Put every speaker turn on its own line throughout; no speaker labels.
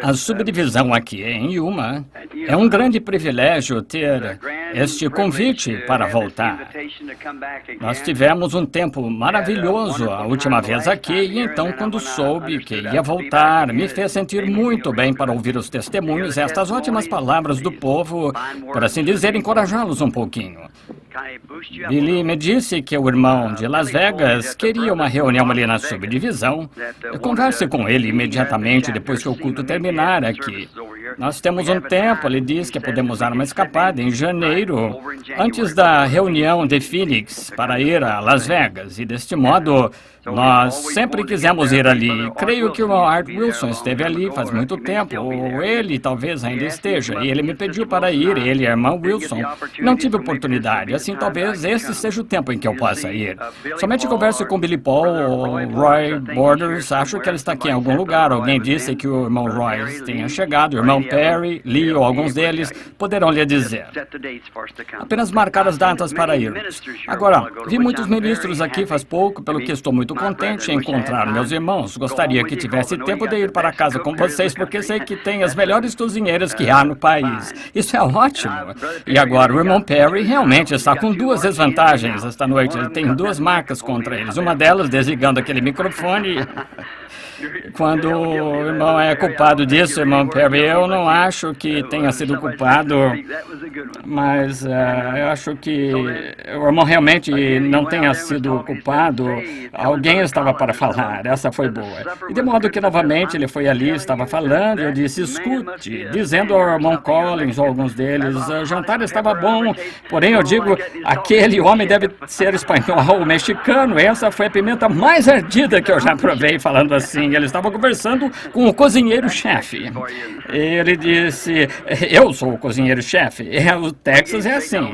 A subdivisão aqui em Yuma é um grande privilégio ter este convite para voltar. Nós tivemos um tempo maravilhoso a última vez aqui e então, quando soube que ia voltar, me fez sentir muito bem para ouvir os testemunhos, estas ótimas palavras do povo, por assim dizer, encorajá-los um pouquinho. Billy me disse que o irmão de Las Vegas queria uma reunião ali na subdivisão. Eu converse com ele imediatamente depois que o culto terminar aqui. Nós temos um tempo, ele diz que podemos dar uma escapada em janeiro, antes da reunião de Phoenix, para ir a Las Vegas. E deste modo, nós sempre quisemos ir ali. Creio que o Art Wilson esteve ali faz muito tempo, ou ele talvez ainda esteja. E ele me pediu para ir, ele e a irmã Wilson. Não tive oportunidade, assim talvez este seja o tempo em que eu possa ir. Somente converse com Billy Paul ou Roy Borders, acho que ele está aqui em algum lugar. Alguém disse que o irmão Roy tenha chegado, o irmão Perry, Lee ou alguns deles poderão lhe dizer. Apenas marcar as datas para irmos. Agora, vi muitos ministros aqui faz pouco, pelo que estou muito contente em encontrar meus irmãos. Gostaria que tivesse tempo de ir para casa com vocês, porque sei que tem as melhores cozinheiras que há no país. Isso é ótimo. E agora, o irmão Perry realmente está com duas desvantagens esta noite. Ele tem duas marcas contra eles. Uma delas desligando aquele microfone. Quando o irmão é culpado disso, irmão Perry, eu não acho que tenha sido culpado, mas eu acho que o irmão realmente não tenha sido culpado. Alguém estava para falar, essa foi boa. E de modo que novamente ele foi ali, estava falando, eu disse, escute, dizendo ao irmão Collins ou alguns deles, o jantar estava bom, porém eu digo, aquele homem deve ser espanhol ou mexicano, essa foi a pimenta mais ardida que eu já provei, falando assim. Ele estava conversando com o cozinheiro-chefe. Ele disse, eu sou o cozinheiro-chefe. O Texas é assim.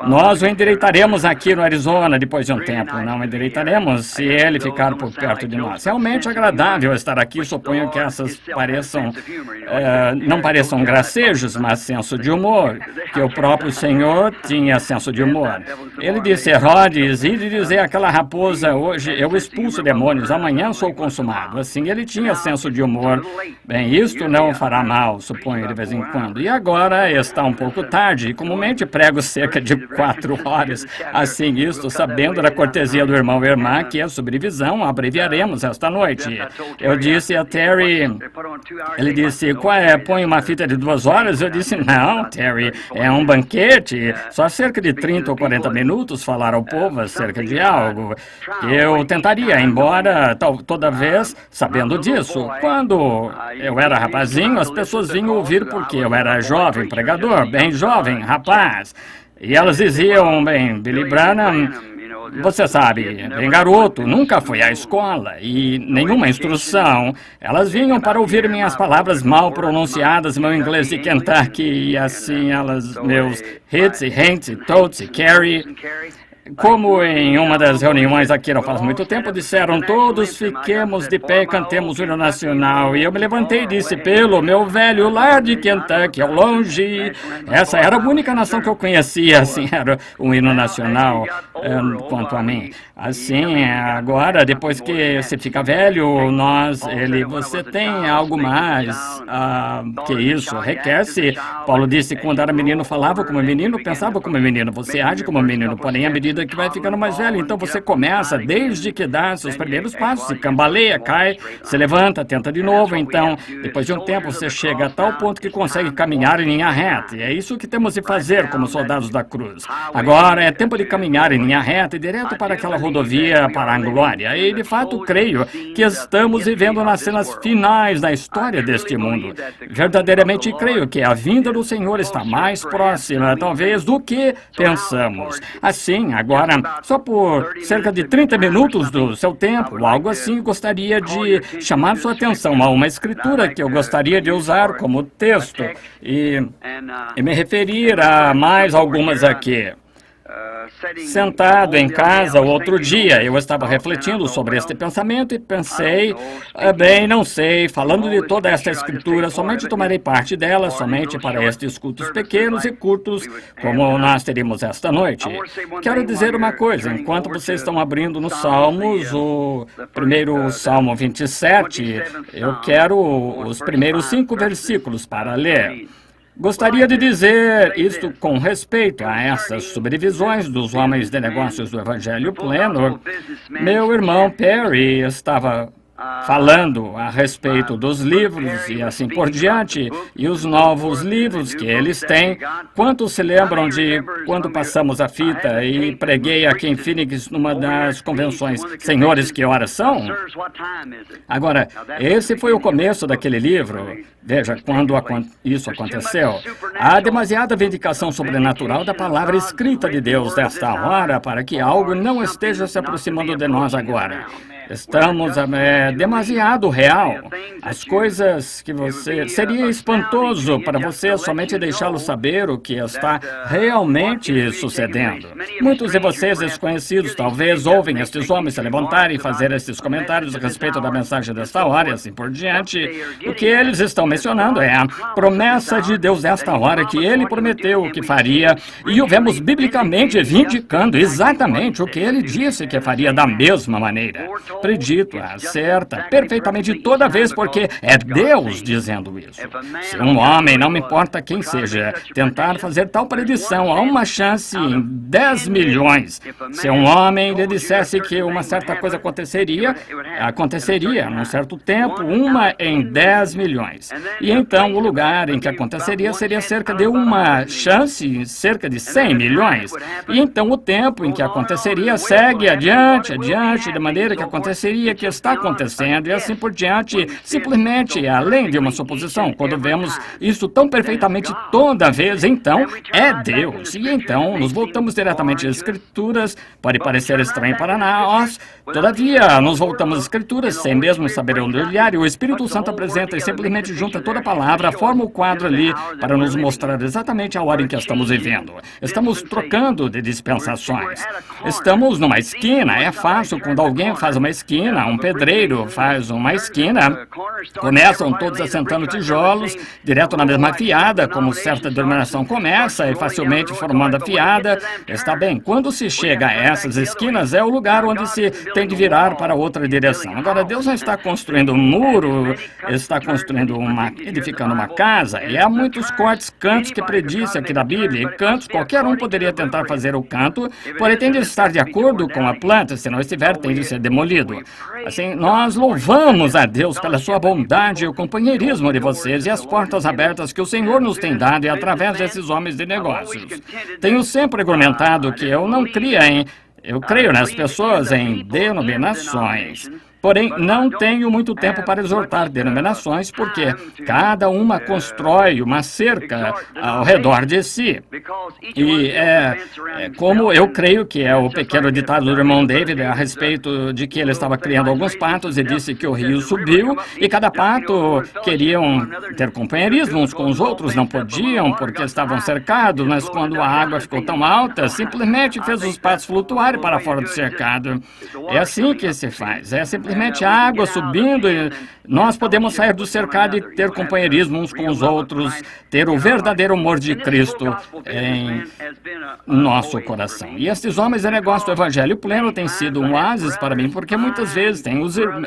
Nós o endireitaremos aqui no Arizona depois de um tempo. Não endireitaremos se ele ficar por perto de nós. Realmente agradável estar aqui. Suponho que essas não pareçam gracejos, mas senso de humor. Que o próprio Senhor tinha senso de humor. Ele disse, Herodes, e de dizer àquela raposa, hoje eu expulso demônios, amanhã sou consumado. Assim, ele tinha senso de humor. Bem, isto não fará mal, suponho, de vez em quando. E agora está um pouco tarde, e comumente prego cerca de 4 horas. Assim, isto, sabendo da cortesia do irmão e irmã, que a subdivisão abreviaremos esta noite. Eu disse a Terry, ele disse, qual é, põe uma fita de 2 horas? Eu disse, não, Terry, é um banquete, só cerca de 30 ou 40 minutos falar ao povo acerca de algo. Eu tentaria, embora toda vez sabendo disso. Quando eu era rapazinho, as pessoas vinham ouvir porque eu era jovem pregador, bem jovem, rapaz. E elas diziam, bem, Billy Branham, você sabe, bem garoto, nunca foi à escola e nenhuma instrução. Elas vinham para ouvir minhas palavras mal pronunciadas, meu inglês de Kentucky, e assim elas, meus hits e hents e totes e carry. Como em uma das reuniões aqui não faz muito tempo, disseram todos fiquemos de pé e cantemos o hino nacional. E eu me levantei e disse, pelo meu velho lar de Kentucky, ao longe. Essa era a única nação que eu conhecia, assim, era um hino nacional, quanto a mim. Assim, agora, depois que você fica velho, você tem algo mais que isso, requer-se. Paulo disse, quando era menino, falava como menino, pensava como menino. Você age como menino, porém, à medida que vai ficando mais velho, então você começa, desde que dá seus primeiros passos, se cambaleia, cai, se levanta, tenta de novo, então, depois de um tempo, você chega a tal ponto que consegue caminhar em linha reta, e é isso que temos de fazer como soldados da cruz. Agora é tempo de caminhar em linha reta e direto para aquela rodovia para a glória, e de fato creio que estamos vivendo nas cenas finais da história deste mundo. Verdadeiramente creio que a vinda do Senhor está mais próxima, talvez, do que pensamos. Assim, agora, só por cerca de 30 minutos do seu tempo, algo assim, gostaria de chamar sua atenção a uma escritura que eu gostaria de usar como texto e me referir a mais algumas aqui. Sentado em casa outro dia, eu estava refletindo sobre este pensamento e pensei, bem, não sei, falando de toda esta escritura, somente tomarei parte dela, somente para estes cultos pequenos e curtos, como nós teríamos esta noite. Quero dizer uma coisa, enquanto vocês estão abrindo nos Salmos, o primeiro Salmo 27, eu quero os primeiros 5 versículos para ler. Gostaria de dizer isto com respeito a essas subdivisões dos homens de negócios do Evangelho Pleno. Meu irmão Perry estava falando a respeito dos livros e assim por diante, e os novos livros que eles têm. Quantos se lembram de quando passamos a fita e preguei aqui em Phoenix numa das convenções, Senhores, que horas são? Agora, esse foi o começo daquele livro. Veja, quando isso aconteceu, há demasiada vindicação sobrenatural da palavra escrita de Deus desta hora para que algo não esteja se aproximando de nós agora. Estamos demasiado real. As coisas que você... Seria espantoso para você somente deixá-lo saber o que está realmente sucedendo. Muitos de vocês desconhecidos talvez ouvem estes homens se levantarem e fazer estes comentários a respeito da mensagem desta hora e assim por diante. O que eles estão mencionando é a promessa de Deus desta hora que ele prometeu o que faria, e o vemos biblicamente vindicando exatamente o que ele disse que faria da mesma maneira. Predito, acerta perfeitamente toda vez, porque é Deus dizendo isso. Se um homem, não me importa quem seja, tentar fazer tal predição, há uma chance em 10 milhões. Se um homem lhe dissesse que uma certa coisa aconteceria num certo tempo, uma em 10 milhões. E então o lugar em que aconteceria seria cerca de uma chance, cerca de 100 milhões. E então o tempo em que aconteceria segue adiante, de maneira que aconteceria que está acontecendo e assim por diante, simplesmente além de uma suposição. Quando vemos isso tão perfeitamente toda vez, então é Deus. E então nos voltamos diretamente às Escrituras. Pode parecer estranho para nós, todavia nos voltamos às Escrituras sem mesmo saber onde olhar, e o Espírito Santo apresenta e simplesmente junta toda a palavra, forma o quadro ali para nos mostrar exatamente a hora em que estamos vivendo. Estamos trocando de dispensações. Estamos numa esquina. É fácil quando alguém faz uma esquina, um pedreiro faz uma esquina, começam todos assentando tijolos direto na mesma fiada, como certa denominação começa, e facilmente formando a fiada. Está bem, quando se chega a essas esquinas, é o lugar onde se tem de virar para outra direção. Agora, Deus não está construindo um muro, está edificando uma casa, e há muitos cantos que prediz aqui da Bíblia, e cantos, qualquer um poderia tentar fazer o canto, porém tem de estar de acordo com a planta, se não estiver, tem de ser demolido. Assim, nós louvamos a Deus pela sua bondade e o companheirismo de vocês e as portas abertas que o Senhor nos tem dado e através desses homens de negócios. Tenho sempre argumentado que eu creio nas pessoas em denominações. Porém, não tenho muito tempo para exortar denominações, porque cada uma constrói uma cerca ao redor de si. E como eu creio que é o pequeno ditado do irmão David a respeito de que ele estava criando alguns patos e disse que o rio subiu, e cada pato queriam ter companheirismo uns com os outros, não podiam porque estavam cercados, mas quando a água ficou tão alta, simplesmente fez os patos flutuarem para fora do cercado. É assim que se faz, é simplesmente a água subindo e nós podemos sair do cercado e ter companheirismo uns com os outros, ter o verdadeiro amor de Cristo em nosso coração. E estes homens de negócio do Evangelho Pleno têm sido um oásis para mim, porque muitas vezes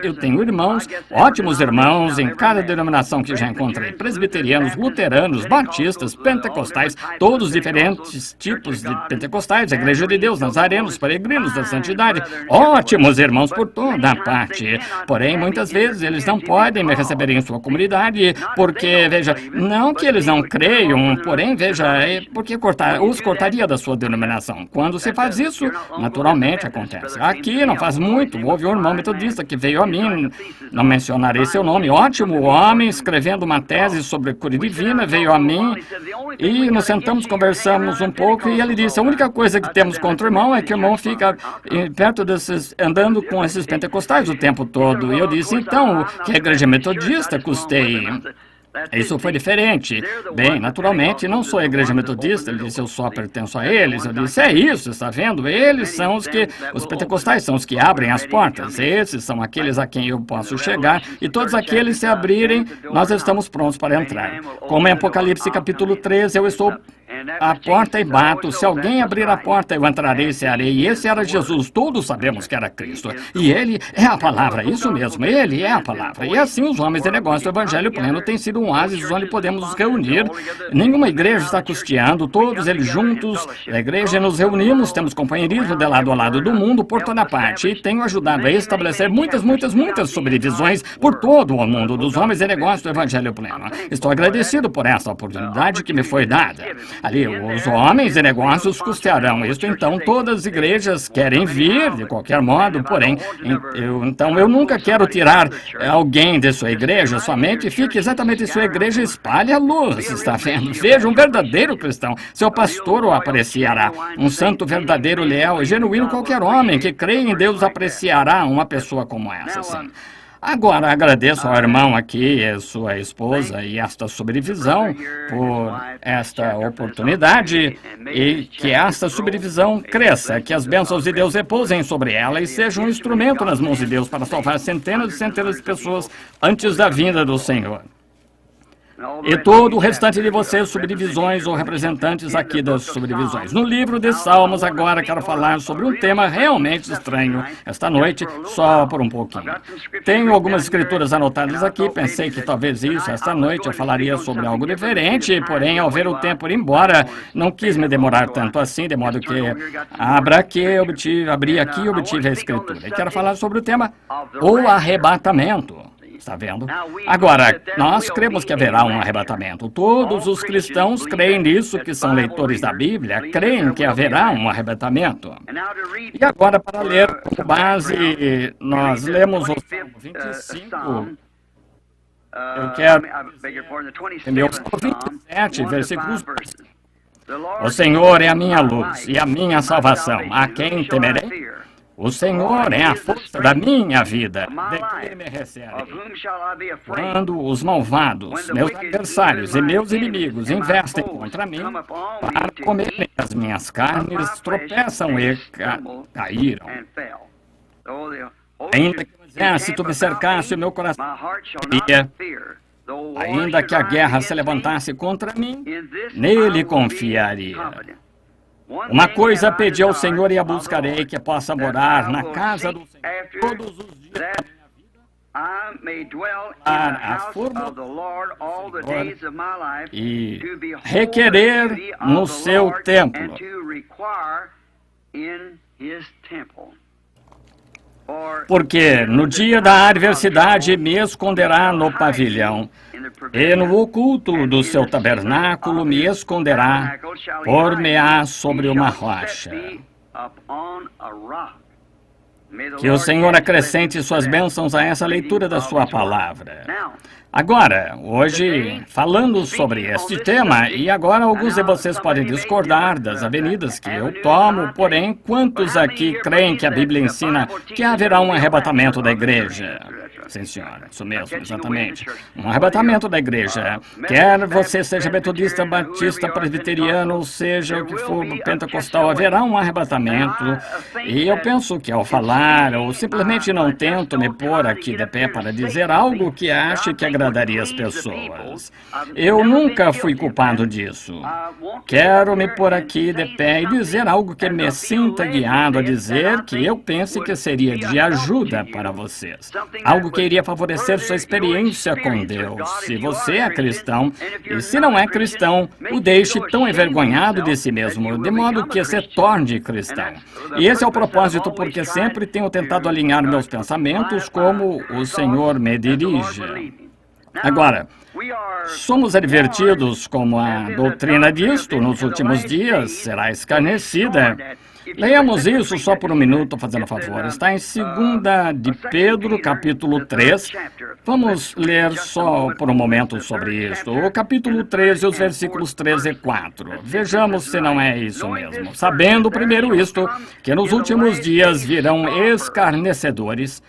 eu tenho irmãos, ótimos irmãos, em cada denominação que já encontrei, presbiterianos, luteranos, batistas, pentecostais, todos diferentes tipos de pentecostais, a Igreja de Deus, nazarenos, peregrinos da santidade, ótimos irmãos por toda a parte. Porém, muitas vezes eles não podem me receber em sua comunidade, porque, veja, não que eles não creiam, porém, veja, porque os cortaria da sua denominação. Quando se faz isso, naturalmente acontece. Aqui não faz muito, houve um irmão metodista que veio a mim, não mencionarei seu nome, ótimo homem, escrevendo uma tese sobre cura divina, veio a mim e nos sentamos, conversamos um pouco e ele disse, a única coisa que temos contra o irmão é que o irmão fica perto desses, andando com esses pentecostais o tempo todo. E eu disse, então, que a igreja metodista custei. Isso foi diferente. Bem, naturalmente, não sou a igreja metodista. Ele disse, eu só pertenço a eles. Eu disse, é isso, está vendo? Eles são os pentecostais são os que abrem as portas. Esses são aqueles a quem eu posso chegar. E todos aqueles se abrirem, nós estamos prontos para entrar. Como em Apocalipse capítulo 13, eu estou à porta e bato. Se alguém abrir a porta, eu entrarei e cearei. E esse era Jesus. Todos sabemos que era Cristo. E ele é a palavra. Isso mesmo, ele é a palavra. E assim os homens de negócio do Evangelho Pleno têm sido um oásis onde podemos nos reunir. Nenhuma igreja está custeando. Todos eles juntos, a igreja, nos reunimos. Temos companheirismo de lado a lado do mundo, por toda parte. E tenho ajudado a estabelecer muitas subdivisões por todo o mundo dos homens de negócio do Evangelho Pleno. Estou agradecido por essa oportunidade que me foi dada. Ali, os homens de negócios custearão isto, então todas as igrejas querem vir, de qualquer modo, porém, eu nunca quero tirar alguém de sua igreja, somente fique exatamente em sua igreja e espalhe a luz, está vendo? Veja, um verdadeiro cristão, seu pastor o apreciará, um santo verdadeiro, leal e genuíno, qualquer homem que crê em Deus apreciará uma pessoa como essa, sim. Agora, agradeço ao irmão aqui e sua esposa e esta subdivisão por esta oportunidade e que esta subdivisão cresça, que as bênçãos de Deus repousem sobre ela e seja um instrumento nas mãos de Deus para salvar centenas e centenas de pessoas antes da vinda do Senhor. E todo o restante de vocês, subdivisões ou representantes aqui das subdivisões. No livro de Salmos, agora quero falar sobre um tema realmente estranho esta noite, só por um pouquinho. Tenho algumas escrituras anotadas aqui, pensei que talvez isso, esta noite, eu falaria sobre algo diferente, porém, ao ver o tempo ir embora, não quis me demorar tanto assim, de modo que abri aqui e obtive a escritura. E quero falar sobre o tema, o arrebatamento. Está vendo? Agora, nós cremos que haverá um arrebatamento. Todos os cristãos creem nisso, que são leitores da Bíblia, creem que haverá um arrebatamento. E agora, para ler com base, nós lemos o Salmo 25. Eu quero ler o Salmo 27, versículos 2. O Senhor é a minha luz e a minha salvação. A quem temerei? O Senhor é a força da minha vida, de quem me receberei. Quando os malvados, meus adversários e meus inimigos investem contra mim, para comerem as minhas carnes, tropeçam e caíram. Ainda que o exército me cercasse, o meu coração ia. Ainda que a guerra se levantasse contra mim, nele confiaria. Uma coisa pedi ao Senhor e a buscarei, que possa morar na casa do Senhor todos os dias da minha vida, para a forma do Senhor e requerer no seu templo. Porque no dia da adversidade me esconderá no pavilhão, e no oculto do seu tabernáculo me esconderá, por-me-á sobre uma rocha. Que o Senhor acrescente suas bênçãos a essa leitura da sua palavra. Agora, hoje, falando sobre este tema, e agora alguns de vocês podem discordar das avenidas que eu tomo, porém, quantos aqui creem que a Bíblia ensina que haverá um arrebatamento da igreja? Sim, senhora, isso mesmo, exatamente. Um arrebatamento da igreja. Quer você seja metodista, batista, presbiteriano, seja o que for, pentecostal, haverá um arrebatamento. E eu penso que ao falar, ou simplesmente não tento me pôr aqui de pé para dizer algo que ache que agradaria as pessoas. Eu nunca fui culpado disso. Quero me pôr aqui de pé e dizer algo que me sinta guiado a dizer que eu pense que seria de ajuda para vocês. Algo que iria favorecer sua experiência com Deus. Se você é cristão, e se não é cristão, o deixe tão envergonhado de si mesmo, de modo que se torne cristão. E esse é o propósito, porque sempre tenho tentado alinhar meus pensamentos como o Senhor me dirige. Agora, somos advertidos como a doutrina disto nos últimos dias será escarnecida. Leiamos isso só por um minuto, fazendo favor. Está em 2 de Pedro, capítulo 3. Vamos ler só por um momento sobre isso. O capítulo 13, os versículos 13 e 4. Vejamos se não é isso mesmo. Sabendo primeiro isto, que nos últimos dias virão escarnecedores,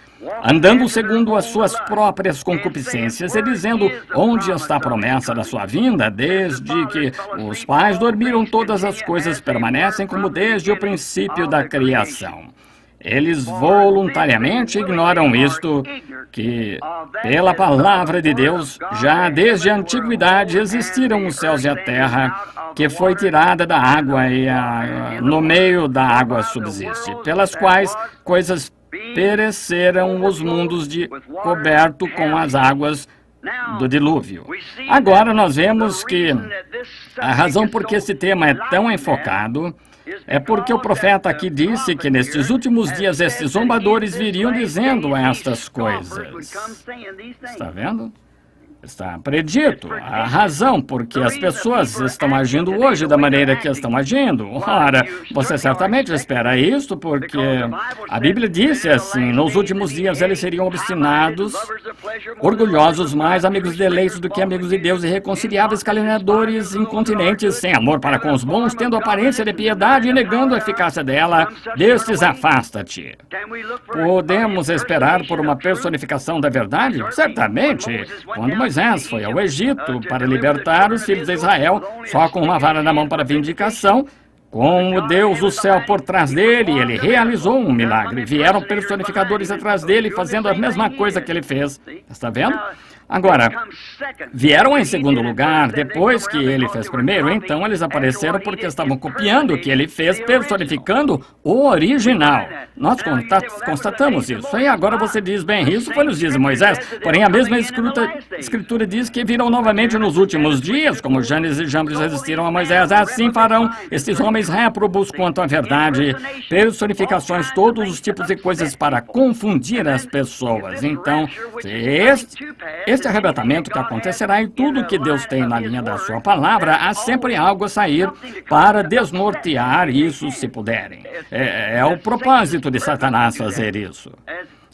andando segundo as suas próprias concupiscências e dizendo onde está a promessa da sua vinda, desde que os pais dormiram, todas as coisas permanecem como desde o princípio da criação. Eles voluntariamente ignoram isto, que, pela palavra de Deus, já desde a antiguidade existiram os céus e a terra, que foi tirada da água e no meio da água subsiste, pelas quais coisas pereceram os mundos coberto com as águas do dilúvio. Agora nós vemos que a razão por que esse tema é tão enfocado é porque o profeta aqui disse que nestes últimos dias estes zombadores viriam dizendo estas coisas. Está vendo? Está predito a razão por que as pessoas estão agindo hoje da maneira que estão agindo. Ora, você certamente espera isto porque a Bíblia disse assim, nos últimos dias eles seriam obstinados, orgulhosos, mais amigos de deleitos do que amigos de Deus, irreconciliáveis, caluniadores, incontinentes, sem amor para com os bons, tendo aparência de piedade e negando a eficácia dela, destes afasta-te. Podemos esperar por uma personificação da verdade? Certamente, quando Moisés foi ao Egito para libertar os filhos de Israel, só com uma vara na mão para vindicação, com o Deus do céu por trás dele, ele realizou um milagre. Vieram personificadores atrás dele, fazendo a mesma coisa que ele fez. Está vendo? Agora, vieram em segundo lugar, depois que ele fez primeiro, então eles apareceram porque estavam copiando o que ele fez, personificando o original. Nós constatamos isso. E agora você diz, bem, isso foi nos dias de Moisés, porém a mesma escritura diz que virão novamente nos últimos dias, como Janes e Jambres resistiram a Moisés, assim farão estes homens réprobos quanto à verdade, personificações, todos os tipos de coisas para confundir as pessoas. Então, este arrebatamento que acontecerá e tudo que Deus tem na linha da sua palavra, há sempre algo a sair para desnortear isso se puderem. É o propósito de Satanás fazer isso.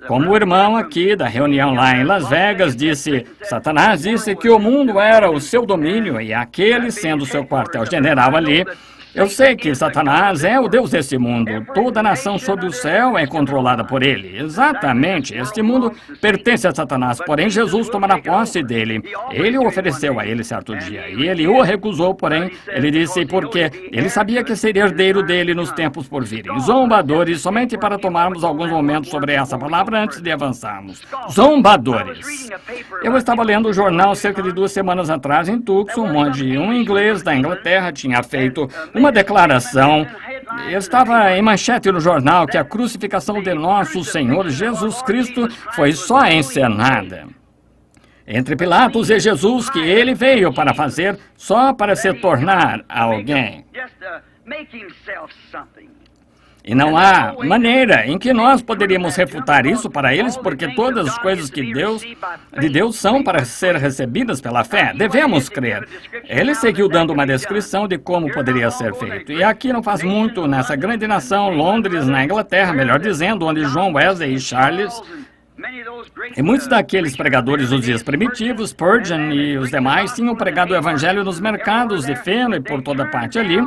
Como o irmão aqui da reunião lá em Las Vegas disse, Satanás disse que o mundo era o seu domínio e aquele sendo seu quartel-general ali. Eu sei que Satanás é o Deus desse mundo. Toda nação sob o céu é controlada por ele. Exatamente. Este mundo pertence a Satanás, porém Jesus tomará posse dele. Ele o ofereceu a ele certo dia, e ele o recusou, porém, ele disse porque ele sabia que seria herdeiro dele nos tempos por virem. Zombadores, somente para tomarmos alguns momentos sobre essa palavra antes de avançarmos. Zombadores. Eu estava lendo o jornal cerca de 2 semanas atrás em Tucson, onde um inglês da Inglaterra tinha feito uma declaração, estava em manchete no jornal, que a crucificação de nosso Senhor Jesus Cristo foi só encenada. Entre Pilatos e Jesus, que ele veio para fazer só para se tornar alguém. E não há maneira em que nós poderíamos refutar isso para eles, porque todas as coisas de Deus são para ser recebidas pela fé. Devemos crer. Ele seguiu dando uma descrição de como poderia ser feito. E aqui não faz muito, nessa grande nação, Londres, na Inglaterra, melhor dizendo, onde John Wesley e Charles e muitos daqueles pregadores dos dias primitivos, Spurgeon e os demais, tinham pregado o evangelho nos mercados de feno e por toda parte ali,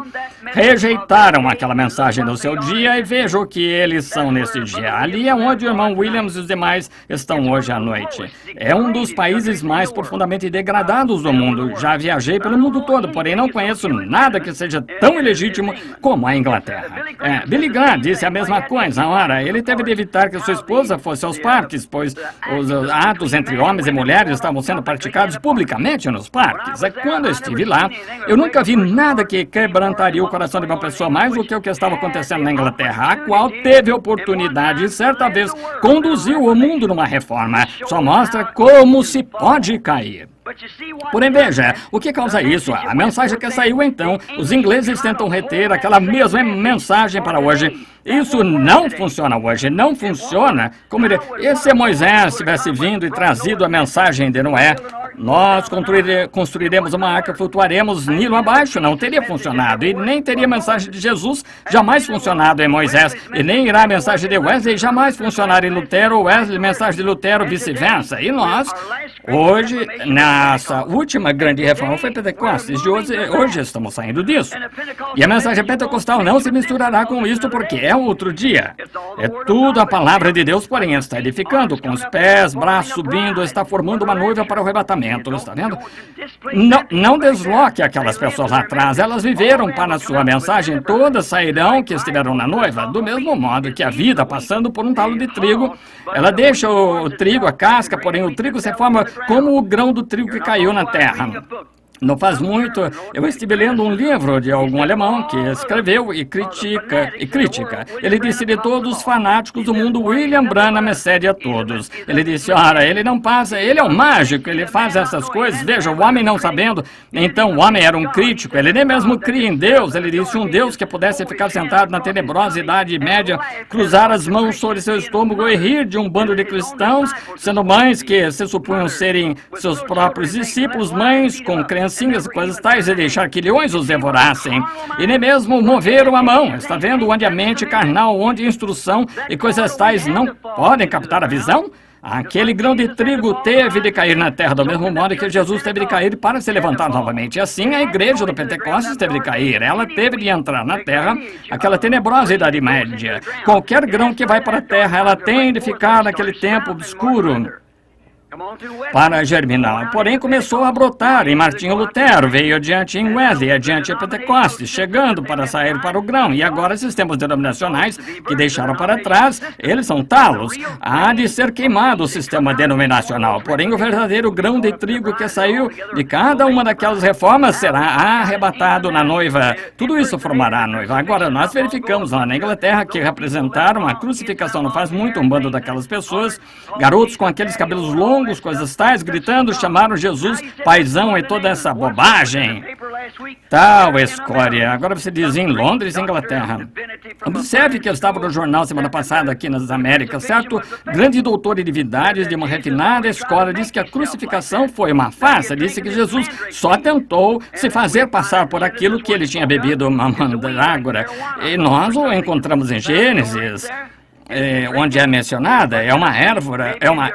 rejeitaram aquela mensagem no seu dia e vejam o que eles são nesse dia. Ali é onde o irmão Williams e os demais estão hoje à noite. É um dos países mais profundamente degradados do mundo. Já viajei pelo mundo todo, porém não conheço nada que seja tão ilegítimo como a Inglaterra. Billy Graham disse a mesma coisa. Ora, ele teve de evitar que sua esposa fosse aos parques, pois os atos entre homens e mulheres estavam sendo praticados publicamente nos parques. Quando eu estive lá, eu nunca vi nada que quebrantaria o coração de uma pessoa mais do que o que estava acontecendo na Inglaterra, a qual teve oportunidade e certa vez conduziu o mundo numa reforma. Só mostra como se pode cair. Porém, veja, o que causa isso? A mensagem que saiu então, os ingleses tentam reter aquela mesma mensagem para hoje. Isso não funciona hoje, não funciona. E se Moisés tivesse vindo e trazido a mensagem de Noé, nós construiremos uma arca, flutuaremos Nilo abaixo, não teria funcionado. E nem teria a mensagem de Jesus jamais funcionado em Moisés. E nem irá a mensagem de Wesley jamais funcionar em Lutero, Wesley, mensagem de Lutero, vice-versa. E nós, hoje, nossa última grande reforma foi Pentecostes. Hoje estamos saindo disso. E a mensagem pentecostal não se misturará com isto porque qualquer outro dia. É tudo a palavra de Deus, porém está edificando, com os pés, braços subindo, está formando uma noiva para o arrebatamento, está vendo? Não desloque aquelas pessoas lá atrás, elas viveram para a sua mensagem, todas sairão que estiveram na noiva, do mesmo modo que a vida, passando por um talo de trigo, ela deixa o trigo, a casca, porém o trigo se forma como o grão do trigo que caiu na terra. Não faz muito, eu estive lendo um livro de algum alemão que escreveu e critica. Ele disse: de todos os fanáticos do mundo, William Branham excede a todos. Ele disse: ora, ele não passa, ele é um mágico, ele faz essas coisas. Veja, o homem não sabendo. Então o homem era um crítico, ele nem mesmo cria em Deus. Ele disse: um Deus que pudesse ficar sentado na tenebrosa Idade Média, cruzar as mãos sobre seu estômago e rir de um bando de cristãos, sendo mães que se supunham serem seus próprios discípulos, mães com crenças, coisas tais, e deixar que leões os devorassem, e nem mesmo moveram a mão. Está vendo onde a mente carnal, onde a instrução e coisas tais não podem captar a visão? Aquele grão de trigo teve de cair na terra do mesmo modo que Jesus teve de cair para se levantar novamente. Assim, a igreja do Pentecostes teve de cair. Ela teve de entrar na terra, aquela tenebrosa Idade Média. Qualquer grão que vai para a terra, ela tem de ficar naquele tempo obscuro para germinar. Porém, começou a brotar em Martinho Lutero, veio adiante em Wesley, adiante em Pentecostes, chegando para sair para o grão. E agora, sistemas denominacionais que deixaram para trás, eles são talos. Há de ser queimado o sistema denominacional. Porém, o verdadeiro grão de trigo que saiu de cada uma daquelas reformas será arrebatado na noiva. Tudo isso formará a noiva. Agora, nós verificamos lá na Inglaterra que representaram a crucificação não faz muito, um bando daquelas pessoas, garotos com aqueles cabelos longos, coisas tais, gritando, chamaram Jesus paizão e toda essa bobagem. Tal escória. Agora você diz em Londres, Inglaterra. Observe que eu estava no jornal semana passada aqui nas Américas, certo? Grande doutor em divindades de uma refinada escola disse que a crucificação foi uma farsa. Disse que Jesus só tentou se fazer passar por aquilo que ele tinha bebido uma mandrágora. E nós o encontramos em Gênesis. Onde é mencionada, é uma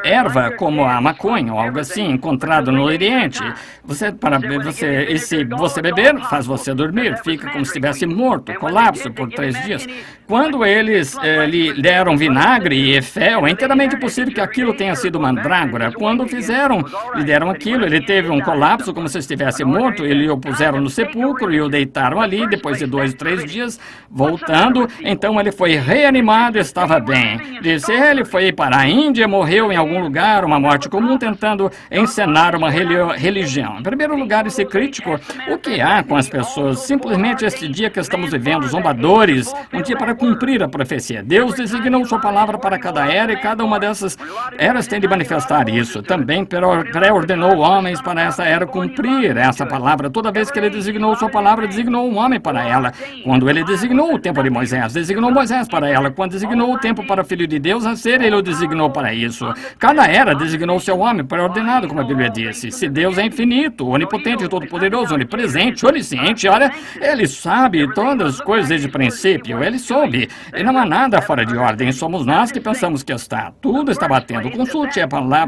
erva como a maconha ou algo assim, encontrado no Oriente. E se você beber, faz você dormir, fica como se estivesse morto, colapso por 3 dias. Quando eles lhe deram vinagre e fel, é inteiramente possível que aquilo tenha sido mandrágora. Quando lhe deram aquilo, ele teve um colapso como se estivesse morto, e o puseram no sepulcro e o deitaram ali, depois de 2, 3 dias, voltando, então ele foi reanimado, estava bem. Disse, ele foi para a Índia, morreu em algum lugar, uma morte comum, tentando encenar uma religião. Em primeiro lugar, esse crítico, o que há com as pessoas? Simplesmente este dia que estamos vivendo, zombadores, um dia para cumprir a profecia. Deus designou sua palavra para cada era, e cada uma dessas eras tem de manifestar isso. Também pré-ordenou homens para essa era cumprir essa palavra. Toda vez que ele designou sua palavra, designou um homem para ela. Quando ele designou o tempo de Moisés, designou Moisés para ela. Quando designou o tempo para o Filho de Deus a ser, ele o designou para isso. Cada era designou seu homem pré-ordenado, como a Bíblia disse. Se Deus é infinito, onipotente, todo-poderoso, onipresente, onisciente, olha, ele sabe todas as coisas desde o princípio, ele soube. E não há nada fora de ordem, somos nós que pensamos que está. Tudo está batendo. Consulte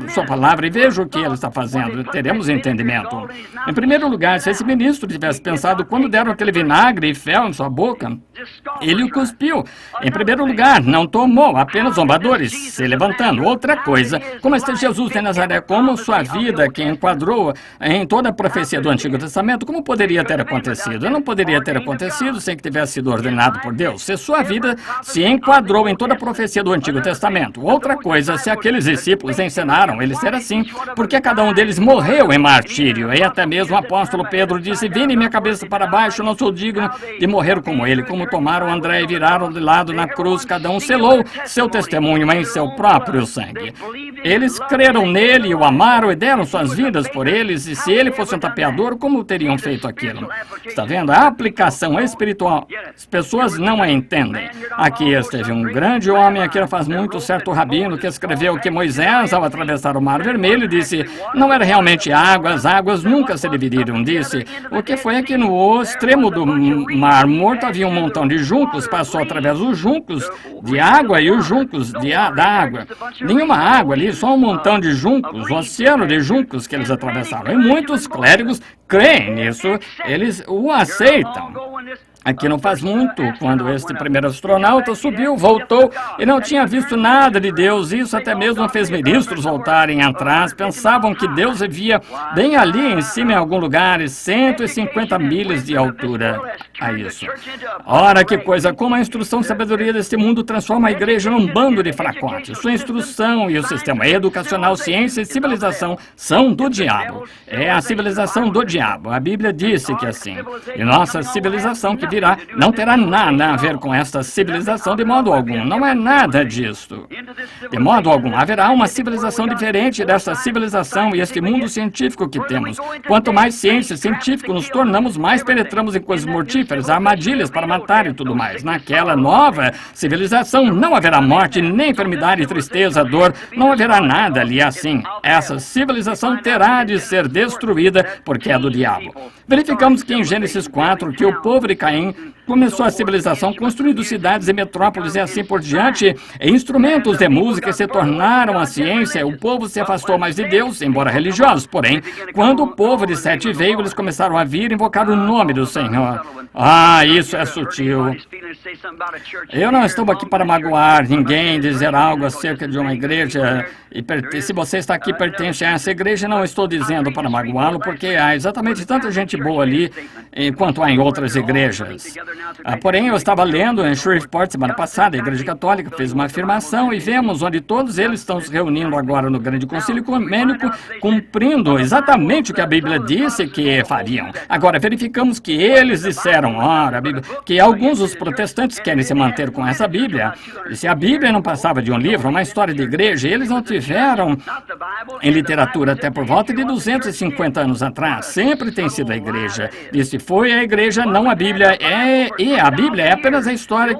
sua palavra e veja o que ele está fazendo. Teremos entendimento. Em primeiro lugar, se esse ministro tivesse pensado quando deram aquele vinagre e fel em sua boca, ele o cuspiu. Em primeiro lugar, não tomou, apenas zombadores se levantando. Outra coisa, como este Jesus de Nazaré, como sua vida que enquadrou em toda a profecia do Antigo Testamento, como poderia ter acontecido? Não poderia ter acontecido sem que tivesse sido ordenado por Deus. Se sua vida se enquadrou em toda a profecia do Antigo Testamento. Outra coisa, se aqueles discípulos ensinaram ele ser assim, porque cada um deles morreu em martírio. E até mesmo o apóstolo Pedro disse, vire minha cabeça para baixo, não sou digno de morrer como ele. Como tomaram André e viraram de lado na cruz, cada um selou seu testemunho em seu próprio sangue. Eles creram nele, o amaram e deram suas vidas por eles, e se ele fosse um tapeador, como teriam feito aquilo? Está vendo? A aplicação espiritual, as pessoas não a entendem. Aqui esteve um grande homem, aqui faz muito, certo rabino, que escreveu que Moisés, ao atravessar o Mar Vermelho, disse, não era realmente água, as águas nunca se dividiram, disse. O que foi é que no extremo do Mar Morto havia um montão de juncos, passou através dos juncos de água e os juncos da água. Nenhuma água ali, só um montão de juncos, um oceano de juncos que eles atravessaram. E muitos clérigos creem nisso, eles o aceitam. Aqui não faz muito, quando este primeiro astronauta subiu, voltou e não tinha visto nada de Deus. Isso até mesmo fez ministros voltarem atrás. Pensavam que Deus vivia bem ali em cima em algum lugar, 150 milhas de altura a isso. Ora, que coisa, como a instrução e sabedoria deste mundo transforma a igreja num bando de fracotes. Sua instrução e o sistema educacional, ciência e civilização são do diabo. É a civilização do diabo. A Bíblia disse que assim. E nossa civilização que virá não terá nada a ver com esta civilização de modo algum. Não é nada disto. De modo algum. Haverá uma civilização diferente desta civilização e este mundo científico que temos. Quanto mais ciência científica nos tornamos, mais penetramos em coisas mortíferas, armadilhas para matar e tudo mais. Naquela nova civilização não haverá morte, nem enfermidade, tristeza, dor. Não haverá nada ali assim. Essa civilização terá de ser destruída porque é do diabo. Verificamos que em Gênesis 4, que o povo de Caim começou a civilização construindo cidades e metrópoles e assim por diante. E instrumentos de música se tornaram a ciência. O povo se afastou mais de Deus, embora religiosos. Porém, quando o povo de Sete veio, eles começaram a vir e invocar o nome do Senhor. Ah, isso é sutil. Eu não estou aqui para magoar ninguém, dizer algo acerca de uma igreja. E se você está aqui pertence a essa igreja, não estou dizendo para magoá-lo, porque há exatamente tanta gente boa ali quanto há em outras igrejas. Porém, eu estava lendo em Shreveport semana passada, a Igreja Católica fez uma afirmação e vemos onde todos eles estão se reunindo agora no Grande Concílio Ecumênico, cumprindo exatamente o que a Bíblia disse que fariam. Agora, verificamos que eles disseram, ora, a Bíblia, que alguns dos protestantes querem se manter com essa Bíblia. E se a Bíblia não passava de um livro, uma história de igreja, eles não tiveram em literatura até por volta de 250 anos atrás. Sempre tem sido a igreja. E se foi a igreja, não a Bíblia. E a Bíblia é apenas a história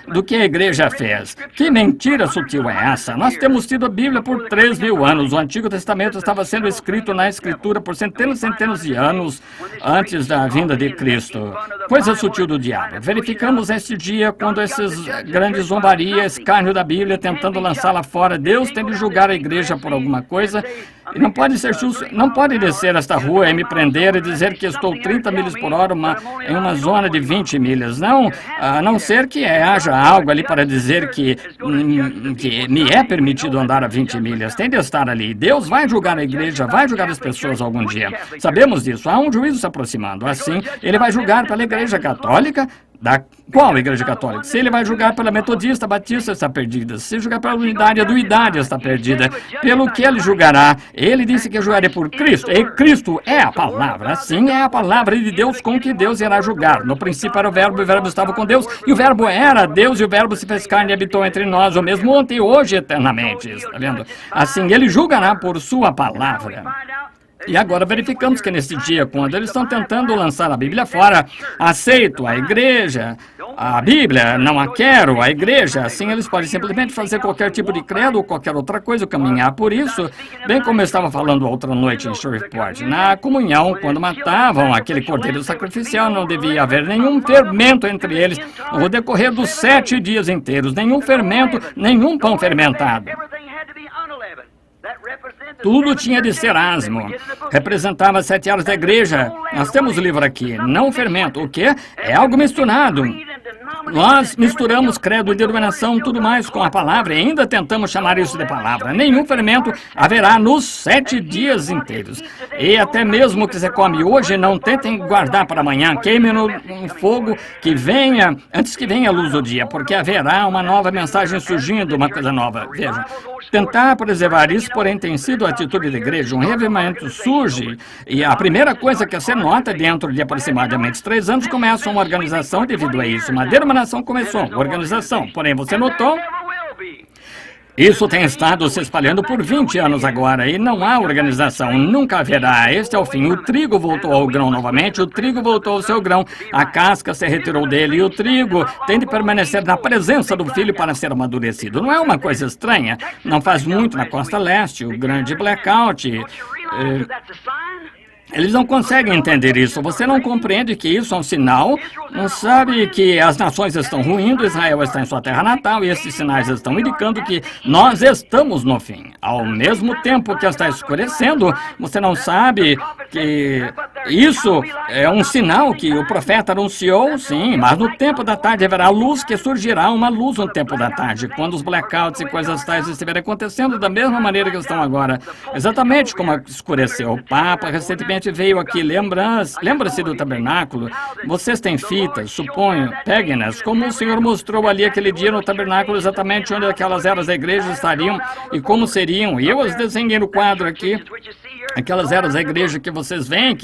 do que a igreja fez. Que mentira sutil é essa? Nós temos tido a Bíblia por 3.000 anos. O Antigo Testamento estava sendo escrito na Escritura por centenas e centenas de anos antes da vinda de Cristo. Coisa sutil do diabo. Verificamos este dia quando esses grandes zombarias, escárnio da Bíblia, tentando lançá-la fora. Deus tem de julgar a igreja por alguma coisa. E não pode ser justo, não pode descer esta rua e me prender e dizer que estou 30 milhas por hora em uma zona de 20 milhas. Não, a não ser que haja algo ali para dizer que me é permitido andar a 20 milhas. Tem de estar ali. Deus vai julgar a igreja, vai julgar as pessoas algum dia. Sabemos disso. Há um juízo se aproximando. Assim, ele vai julgar pela Igreja Católica. Da qual Igreja Católica? Se ele vai julgar pela Metodista, Batista está perdida. Se julgar pela Unidade, a Duidade está perdida. Pelo que ele julgará, ele disse que julgaria por Cristo. E Cristo é a palavra. Assim é a palavra de Deus com que Deus irá julgar. No princípio era o Verbo, e o Verbo estava com Deus, e o Verbo era Deus, e o Verbo se fez carne e habitou entre nós, o mesmo ontem, hoje, eternamente. Está vendo? Assim ele julgará por sua palavra. E agora verificamos que nesse dia, quando eles estão tentando lançar a Bíblia fora, aceito a igreja, a Bíblia, não a quero, a igreja, assim eles podem simplesmente fazer qualquer tipo de credo ou qualquer outra coisa, caminhar por isso, bem como eu estava falando outra noite em Shreveport. Na comunhão, quando matavam aquele cordeiro sacrificial, não devia haver nenhum fermento entre eles no decorrer dos 7 dias inteiros, nenhum fermento, nenhum pão fermentado. Tudo tinha de ser asmo. Representava 7 áreas da igreja. Nós temos o livro aqui. Não fermento. O quê? É algo misturado. Nós misturamos credo e denominação, tudo mais com a palavra e ainda tentamos chamar isso de palavra. Nenhum fermento haverá nos 7 dias inteiros. E até mesmo o que você come hoje, não tentem guardar para amanhã. Queime no fogo que venha, antes que venha a luz do dia, porque haverá uma nova mensagem surgindo, uma coisa nova. Veja, tentar preservar isso, porém, tem sido a atitude da igreja. Um revivimento surge e a primeira coisa que você nota dentro de aproximadamente 3 anos começa uma organização devido a isso. Uma denominação começou, organização. Porém, você notou? Isso tem estado se espalhando por 20 anos agora e não há organização, nunca haverá. Este é o fim. O trigo voltou ao grão novamente, o trigo voltou ao seu grão, a casca se retirou dele e o trigo tem de permanecer na presença do filho para ser amadurecido. Não é uma coisa estranha? Não faz muito na costa leste, o grande blackout. Eles não conseguem entender isso. Você não compreende que isso é um sinal? Não sabe que as nações estão ruindo, Israel está em sua terra natal e esses sinais estão indicando que nós estamos no fim. Ao mesmo tempo que está escurecendo, você não sabe que Isso é um sinal que o profeta anunciou, sim, mas no tempo da tarde haverá luz, que surgirá uma luz no tempo da tarde, quando os blackouts e coisas tais estiverem acontecendo da mesma maneira que estão agora. Exatamente como escureceu. O Papa recentemente veio aqui, lembra-se do tabernáculo? Vocês têm fitas, suponho, peguem-nas, como o Senhor mostrou ali aquele dia no tabernáculo, exatamente onde aquelas eras da igreja estariam e como seriam. E eu as desenhei no quadro aqui. Aquelas eras da igreja que vocês veem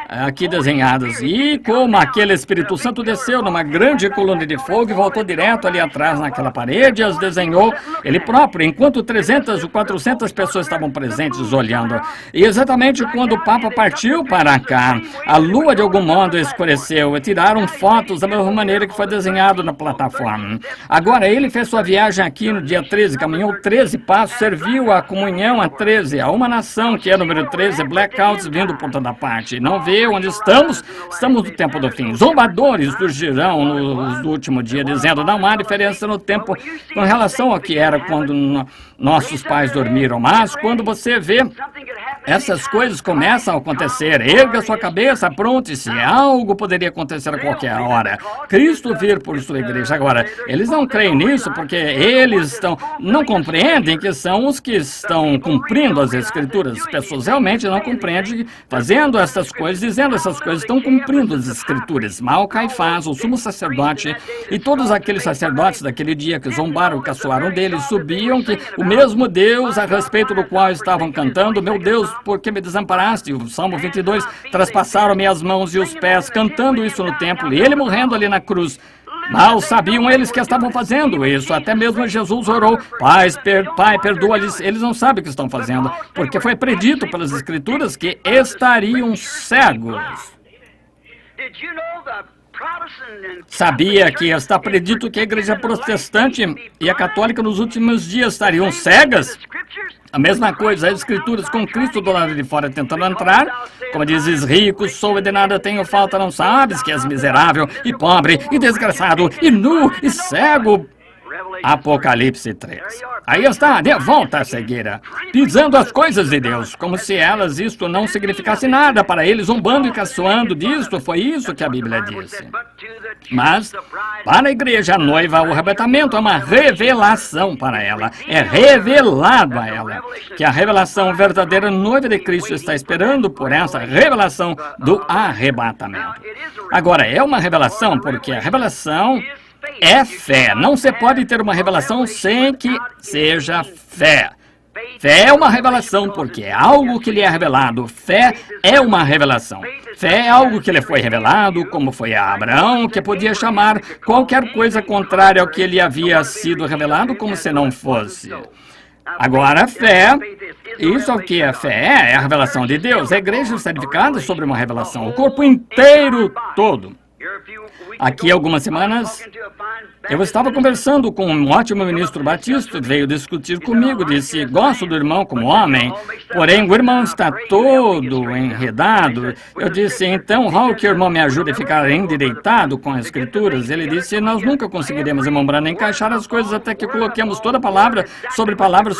aqui desenhadas. E como aquele Espírito Santo desceu numa grande coluna de fogo e voltou direto ali atrás naquela parede e as desenhou ele próprio, enquanto 300 ou 400 pessoas estavam presentes olhando. E exatamente quando o Papa partiu para cá, a lua de algum modo escureceu e tiraram fotos da mesma maneira que foi desenhado na plataforma. Agora, ele fez sua viagem aqui no dia 13, caminhou 13 passos, serviu a comunhão a 13, a uma nação que é número 13, blackouts vindo por toda parte. Não vê onde estamos? Estamos no tempo do fim. Zombadores surgirão no último dia, dizendo não há diferença no tempo com relação ao que era quando nossos pais dormiram. Mas quando você vê essas coisas começam a acontecer, erga sua cabeça, apronte-se. Algo poderia acontecer a qualquer hora. Cristo vir por sua igreja. Agora, eles não creem nisso porque eles não compreendem que são os que estão cumprindo as Escrituras. As pessoas realmente não compreendem, fazendo essas coisas, dizendo essas coisas, estão cumprindo as Escrituras. Mal Caifás, o sumo sacerdote, e todos aqueles sacerdotes daquele dia que zombaram, caçoaram dele, subiam que o mesmo Deus a respeito do qual estavam cantando, meu Deus, por que me desamparaste? O Salmo 22, traspassaram minhas mãos e os pés, cantando isso no templo, e ele morrendo ali na cruz. Mal sabiam eles que estavam fazendo isso. Até mesmo Jesus orou, Pai, perdoa-lhes, eles não sabem o que estão fazendo, porque foi predito pelas Escrituras que estariam cegos. Sabia que está predito que a igreja protestante e a católica nos últimos dias estariam cegas? A mesma coisa, as Escrituras com Cristo do lado de fora tentando entrar. Como dizes, rico sou e de nada tenho falta, não sabes que és miserável e pobre e desgraçado e nu e cego. Apocalipse 3. Aí está, de volta à cegueira, pisando as coisas de Deus, como se isto não significasse nada para eles, zombando e caçoando disto, foi isso que a Bíblia disse. Mas, para a igreja, a noiva, o arrebatamento é uma revelação para ela, é revelado a ela, que a revelação verdadeira noiva de Cristo está esperando por essa revelação do arrebatamento. Agora, é uma revelação porque a revelação é fé. Não se pode ter uma revelação sem que seja fé. Fé é uma revelação porque é algo que lhe é revelado. Fé é uma revelação. Fé é algo que lhe foi revelado, como foi a Abraão, que podia chamar qualquer coisa contrária ao que lhe havia sido revelado como se não fosse. Agora, a fé, isso é o que a fé é a revelação de Deus. A igreja está edificada sobre uma revelação, o corpo inteiro todo. Aqui, algumas semanas, eu estava conversando com um ótimo ministro batista, veio discutir comigo, disse, gosto do irmão como homem, porém o irmão está todo enredado. Eu disse, então, Raul, que o irmão me ajude a ficar endireitado com as Escrituras? Ele disse, nós nunca conseguiremos, irmão Branham, encaixar as coisas até que coloquemos toda palavra, sobre palavra,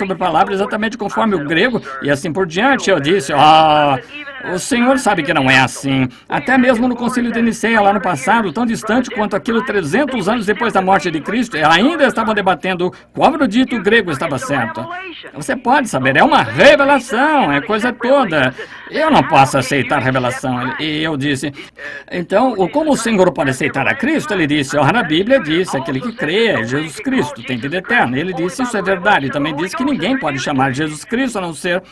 exatamente conforme o grego, e assim por diante. Eu disse, o senhor sabe que não é assim. Até mesmo no concílio de Nicéia, lá no passado, tão distante quanto aquilo 300 anos depois da morte de Cristo, ainda estavam debatendo qual erudito grego estava certo. Você pode saber, é uma revelação, é coisa toda. Eu não posso aceitar revelação. E eu disse, então, como o Senhor pode aceitar a Cristo? Ele disse, a Bíblia diz, aquele que crê é Jesus Cristo, tem vida eterna. Ele disse, isso é verdade. Também disse que ninguém pode chamar Jesus Cristo a não ser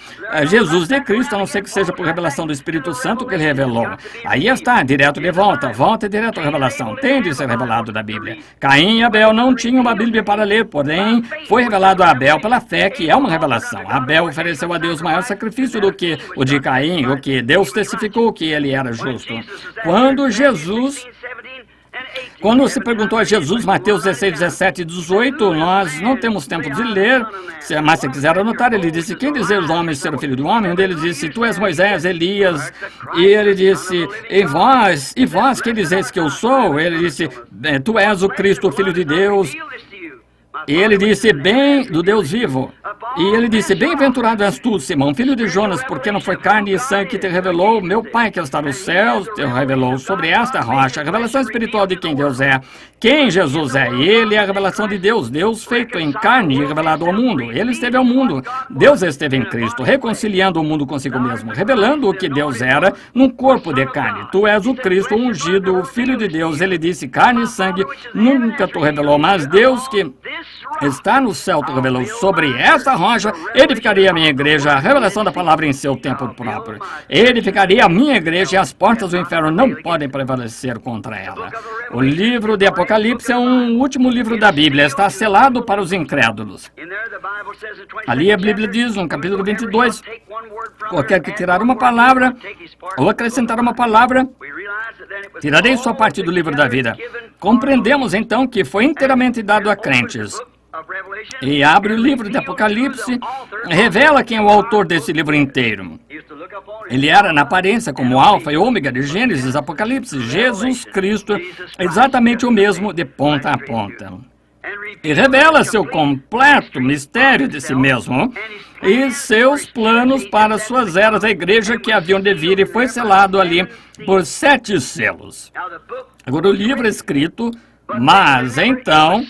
Jesus de Cristo, a não ser que seja por revelação do Espírito Santo que ele revelou. Aí está, direto de volta e direto à revelação. Tem de ser revelado da Bíblia. Caim e Abel não tinham uma Bíblia para ler, porém foi revelado a Abel pela fé, que é uma revelação. Abel ofereceu a Deus maior sacrifício do que o de Caim, o que Deus testificou que ele era justo. Quando se perguntou a Jesus, Mateus 16, 17 e 18, nós não temos tempo de ler, mas se quiser anotar, ele disse, quem dizer os homens ser o filho do homem? Um deles disse, tu és Moisés, Elias. E ele disse, e vós, quem dizeis que eu sou? Ele disse, tu és o Cristo, o Filho de Deus. E ele disse, bem do Deus vivo. E ele disse, bem-aventurado és tu, Simão, filho de Jonas, porque não foi carne e sangue que te revelou, meu Pai que está nos céus te revelou sobre esta rocha. A revelação espiritual de quem Deus é, quem Jesus é. Ele é a revelação de Deus, Deus feito em carne e revelado ao mundo. Ele esteve ao mundo, Deus esteve em Cristo, reconciliando o mundo consigo mesmo, revelando o que Deus era num corpo de carne. Tu és o Cristo ungido, o Filho de Deus. Ele disse, carne e sangue nunca tu revelou, mas Deus que está no céu te revelou. Sobre esta rocha edificaria a minha igreja, a revelação da palavra em seu tempo próprio. Edificaria a minha igreja e as portas do inferno não podem prevalecer contra ela. O livro de Apocalipse é um último livro da Bíblia, está selado para os incrédulos. Ali a Bíblia diz, no capítulo 22, qualquer que tirar uma palavra ou acrescentar uma palavra, tirarei sua parte do livro da vida. Compreendemos então que foi inteiramente dado a crentes. E abre o livro de Apocalipse, revela quem é o autor desse livro inteiro. Ele era na aparência como Alfa e Ômega de Gênesis, Apocalipse, Jesus Cristo, exatamente o mesmo de ponta a ponta. E revela seu completo mistério de si mesmo e seus planos para suas eras, a igreja que haviam de vir, e foi selado ali por 7 selos. Agora o livro é escrito, mas então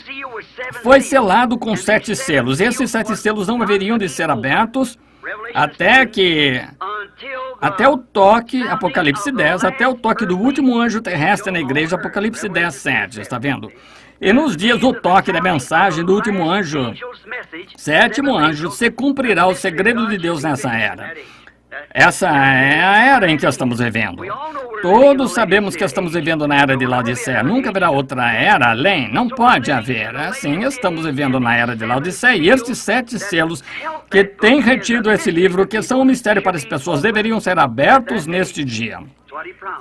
foi selado com 7 selos. Esses 7 selos não haveriam de ser abertos até o toque, Apocalipse 10, até o toque do último anjo terrestre na igreja, Apocalipse 10, 7, está vendo? E nos dias do toque da mensagem do último anjo, 7º anjo, se cumprirá o segredo de Deus nessa era. Essa é a era em que estamos vivendo. Todos sabemos que estamos vivendo na era de Laodiceia. Nunca haverá outra era além. Não pode haver. Assim, estamos vivendo na era de Laodiceia. E estes 7 selos que têm retido esse livro, que são um mistério para as pessoas, deveriam ser abertos neste dia.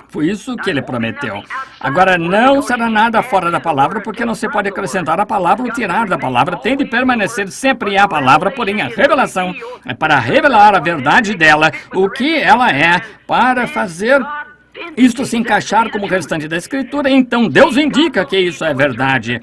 Foi isso que ele prometeu. Agora, não será nada fora da palavra, porque não se pode acrescentar a palavra ou tirar da palavra. Tem de permanecer sempre a palavra, porém a revelação é para revelar a verdade dela, o que ela é, para fazer isto se encaixar como o restante da Escritura. Então, Deus indica que isso é verdade.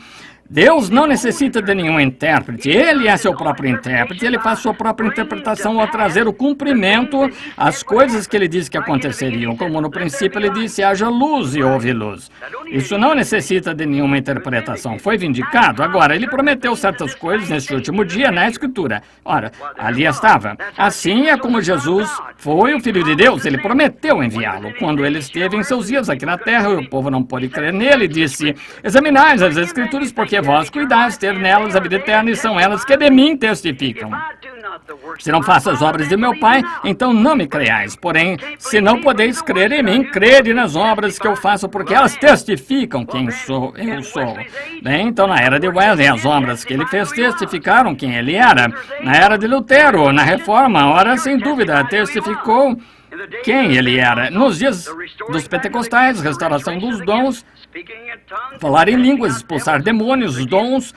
Deus não necessita de nenhum intérprete, Ele é seu próprio intérprete, Ele faz sua própria interpretação ao trazer o cumprimento às coisas que Ele disse que aconteceriam, como no princípio Ele disse, haja luz e houve luz. Isso não necessita de nenhuma interpretação, foi vindicado. Agora, Ele prometeu certas coisas neste último dia na Escritura. Ora, ali estava. Assim é como Jesus foi o Filho de Deus, Ele prometeu enviá-lo. Quando Ele esteve em seus dias aqui na terra, o povo não pôde crer nele, disse, examinais as Escrituras, porque vós cuidais ter nelas a vida eterna, e são elas que de mim testificam. Se não faço as obras de meu Pai, então não me creiais. Porém, se não podeis crer em mim, crede nas obras que eu faço, porque elas testificam quem eu sou. Bem, então na era de Wesley, as obras que ele fez testificaram quem ele era. Na era de Lutero, na Reforma, ora, sem dúvida, testificou quem ele era. Nos dias dos pentecostais, restauração dos dons, falar em línguas, expulsar demônios, os dons.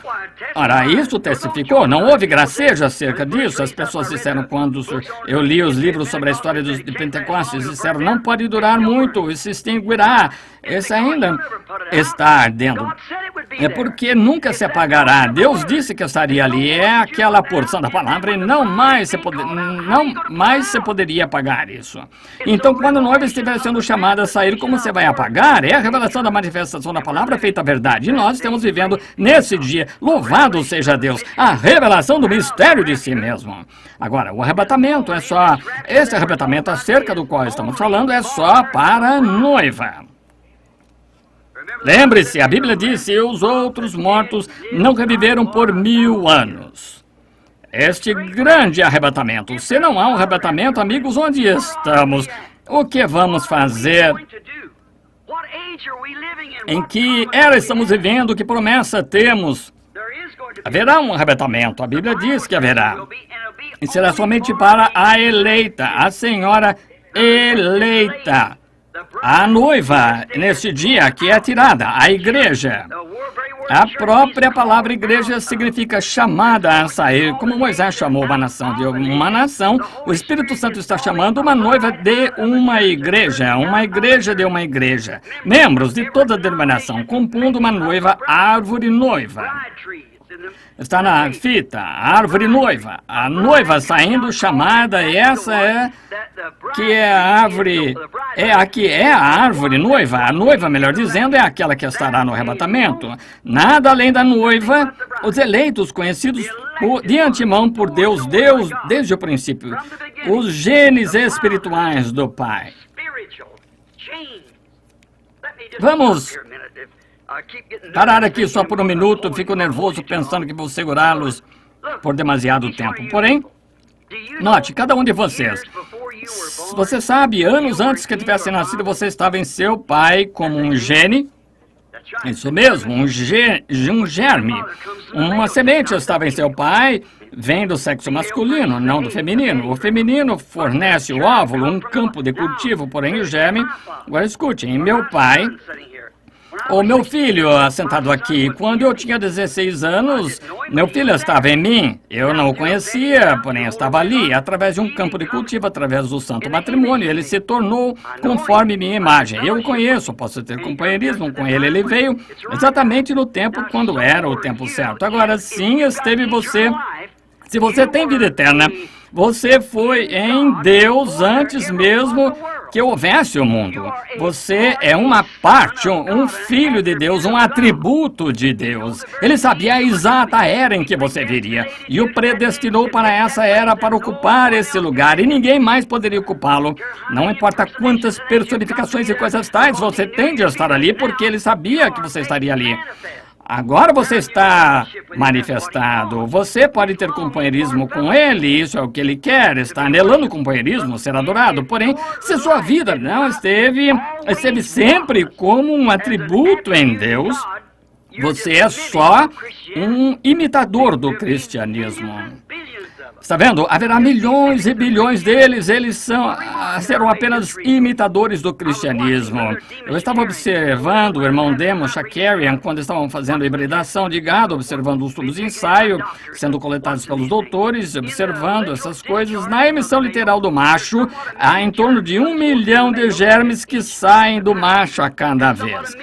Ora, isso testificou. Não houve gracejo acerca disso. As pessoas disseram, quando eu li os livros sobre a história de Pentecostes, disseram, não pode durar muito, e se extinguirá. Esse ainda está ardendo. É porque nunca se apagará. Deus disse que estaria ali. É aquela porção da palavra e não mais se poderia apagar isso. Então, quando a noiva estiver sendo chamada a sair, como você vai apagar? É a revelação da manifestação da palavra feita a verdade. E nós estamos vivendo nesse dia. Louvado seja Deus. A revelação do mistério de si mesmo. Agora, o arrebatamento é só... Esse arrebatamento acerca do qual estamos falando é só para a noiva. Lembre-se, a Bíblia disse, os outros mortos não reviveram por 1000 anos. Este grande arrebatamento. Se não há um arrebatamento, amigos, onde estamos? O que vamos fazer? Em que era estamos vivendo? Que promessa temos? Haverá um arrebatamento. A Bíblia diz que haverá. E será somente para a eleita, a senhora eleita. A noiva, neste dia, que é tirada, a igreja. A própria palavra igreja significa chamada a sair, como Moisés chamou uma nação de uma nação. O Espírito Santo está chamando uma noiva de uma igreja de uma igreja. Membros de toda a denominação, compondo uma noiva, árvore noiva. Está na fita, a árvore noiva. A noiva saindo chamada, e essa é que é a árvore, é a árvore noiva. A noiva, melhor dizendo, é aquela que estará no arrebatamento. Nada além da noiva, os eleitos conhecidos de antemão por Deus desde o princípio. Os genes espirituais do Pai. Vamos parar aqui só por um minuto. Fico nervoso pensando que vou segurá-los por demasiado tempo. Porém, note, cada um de vocês. Você sabe, anos antes que tivesse nascido, você estava em seu pai como um gene. Isso mesmo, um germe. Uma semente estava em seu pai, vem do sexo masculino, não do feminino. O feminino fornece o óvulo, um campo de cultivo, porém o germe... Agora escutem, meu pai... O meu filho, sentado aqui, quando eu tinha 16 anos, meu filho estava em mim. Eu não o conhecia, porém estava ali, através de um campo de cultivo, através do santo matrimônio. Ele se tornou conforme minha imagem. Eu o conheço, posso ter companheirismo com ele. Ele veio exatamente no tempo, quando era o tempo certo. Agora sim, esteve você. Se você tem vida eterna, você foi em Deus antes mesmo que houvesse o mundo. Você é uma parte, um filho de Deus, um atributo de Deus. Ele sabia a exata era em que você viria e o predestinou para essa era, para ocupar esse lugar, e ninguém mais poderia ocupá-lo. Não importa quantas personificações e coisas tais você tem de estar ali, porque ele sabia que você estaria ali. Agora você está manifestado. Você pode ter companheirismo com ele, isso é o que ele quer. Está anelando companheirismo, ser adorado. Porém, se sua vida não esteve sempre como um atributo em Deus, você é só um imitador do cristianismo. Está vendo? Haverá milhões e bilhões deles, serão apenas imitadores do cristianismo. Eu estava observando o irmão Demon Shakarian quando estavam fazendo a hibridação de gado, observando os tubos de ensaio sendo coletados pelos doutores, observando essas coisas. Na emissão literal do macho, há em torno de 1 milhão de germes que saem do macho a cada vez.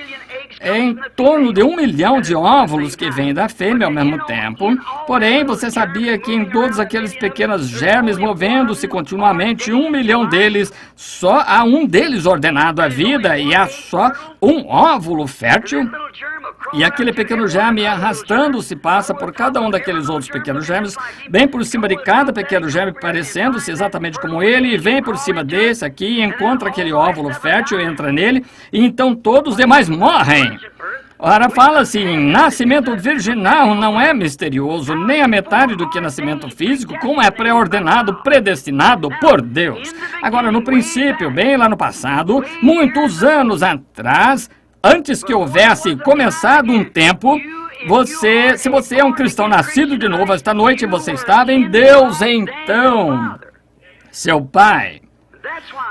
É em torno de 1 milhão de óvulos que vêm da fêmea ao mesmo tempo. Porém, você sabia que em todos aqueles pequenos germes movendo-se continuamente, 1 milhão deles, só há um deles ordenado à vida e há só um óvulo fértil? E aquele pequeno germe arrastando-se passa por cada um daqueles outros pequenos germes, bem por cima de cada pequeno germe, parecendo-se exatamente como ele, e vem por cima desse aqui, encontra aquele óvulo fértil, entra nele, e então todos os demais morrem. Ora, fala-se em nascimento virginal, não é misterioso, nem a metade do que nascimento físico, como é pré-ordenado, predestinado por Deus. Agora, no princípio, bem lá no passado, muitos anos atrás, antes que houvesse começado um tempo, se você é um cristão nascido de novo esta noite, você estava em Deus, então, seu Pai.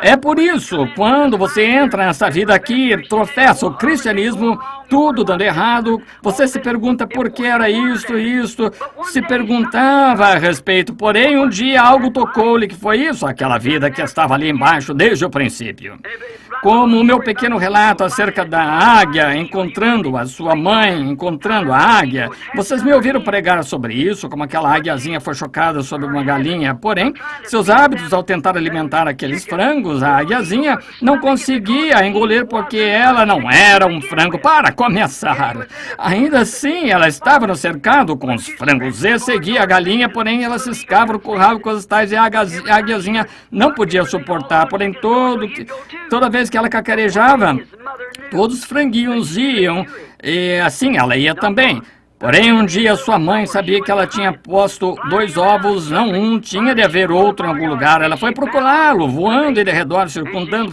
É por isso, quando você entra nessa vida aqui, tropeça o cristianismo, tudo dando errado, você se pergunta por que era isto, se perguntava a respeito, porém um dia algo tocou-lhe que foi isso, aquela vida que estava ali embaixo desde o princípio. Como o meu pequeno relato acerca da águia encontrando a sua mãe, encontrando a águia. Vocês me ouviram pregar sobre isso, como aquela águiazinha foi chocada sobre uma galinha. Porém, seus hábitos ao tentar alimentar aqueles frangos, a águiazinha não conseguia engolir porque ela não era um frango para começar. Ainda assim, ela estava no cercado com os frangos e seguia a galinha, porém ela ciscava o curral com as tais e a águiazinha não podia suportar. Porém, toda vez que ela cacarejava, todos os franguinhos iam, e assim ela ia também. Porém, um dia sua mãe sabia que ela tinha posto 2 ovos, não um, tinha de haver outro em algum lugar. Ela foi procurá-lo, voando de redor, circundando.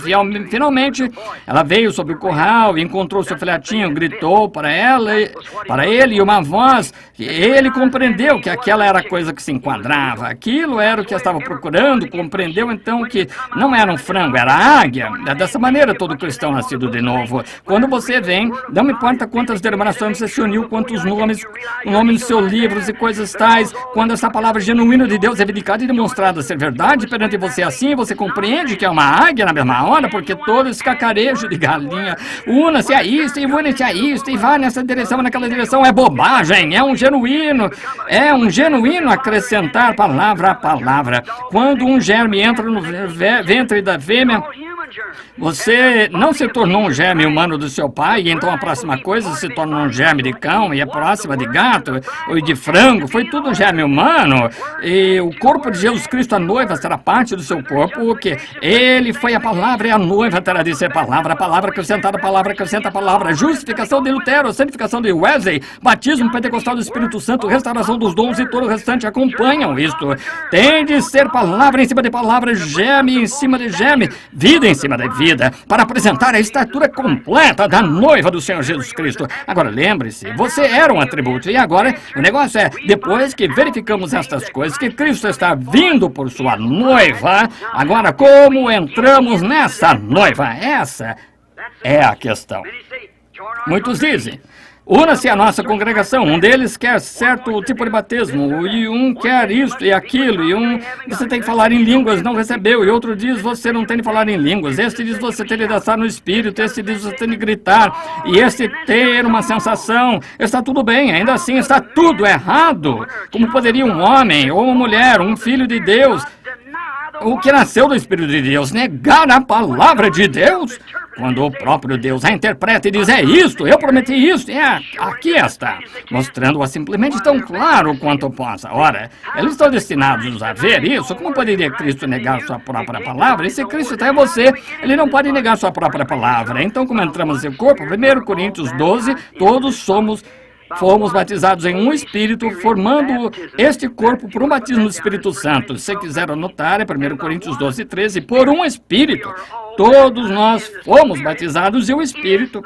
Finalmente, ela veio sobre o curral e encontrou seu filhotinho, gritou para ele, e uma voz, ele compreendeu que aquela era a coisa que se enquadrava. Aquilo era o que estava procurando, compreendeu então que não era um frango, era a águia. É dessa maneira todo cristão nascido de novo. Quando você vem, não importa quantas denominações você se uniu, quantos nomes o nome nos seus livros e coisas tais. Quando essa palavra genuína de Deus é vindicada e demonstrada ser verdade perante você assim, você compreende que é uma águia na mesma hora, porque todo esse cacarejo de galinha, una-se a isto e une-se a isto e vai nessa direção, naquela direção, é bobagem, é um genuíno acrescentar palavra a palavra. Quando um germe entra no ventre da fêmea, você não se tornou um germe humano do seu pai, e então a próxima coisa se torna um germe de cão, e a próxima de gato, ou de frango, foi tudo um germe humano. E o corpo de Jesus Cristo, a noiva, será parte do seu corpo, porque ele foi a palavra e a noiva terá de ser palavra acrescentada, palavra acrescenta palavra, justificação de Lutero, santificação de Wesley, batismo pentecostal do Espírito Santo, restauração dos dons e todo o restante acompanham isto. Tem de ser palavra em cima de palavra, germe em cima de germe, vida em cima de vida, para apresentar a estatura completa da noiva do Senhor Jesus Cristo. Agora lembre-se, você era um atributo, e agora o negócio é, depois que verificamos estas coisas, que Cristo está vindo por sua noiva, agora como entramos nessa noiva? Essa é a questão. Muitos dizem, una-se à nossa congregação. Um deles quer certo tipo de batismo, e um quer isto e aquilo, e um você tem que falar em línguas, não recebeu, e outro diz você não tem de falar em línguas, este diz você tem de dançar no espírito, este diz você tem de gritar, e este ter uma sensação. Está tudo bem, ainda assim está tudo errado. Como poderia um homem ou uma mulher, um filho de Deus, o que nasceu do Espírito de Deus, negar a palavra de Deus? Quando o próprio Deus a interpreta e diz, é isto, eu prometi isto, aqui está, mostrando-a simplesmente tão claro quanto possa. Ora, eles estão destinados a ver isso. Como poderia Cristo negar sua própria palavra? E se Cristo está em você, ele não pode negar sua própria palavra. Então, como entramos em corpo, 1 Coríntios 12, todos fomos batizados em um Espírito, formando este corpo por um batismo do Espírito Santo. Se quiser anotar, é 1 Coríntios 12, 13, por um Espírito. Todos nós fomos batizados e o Espírito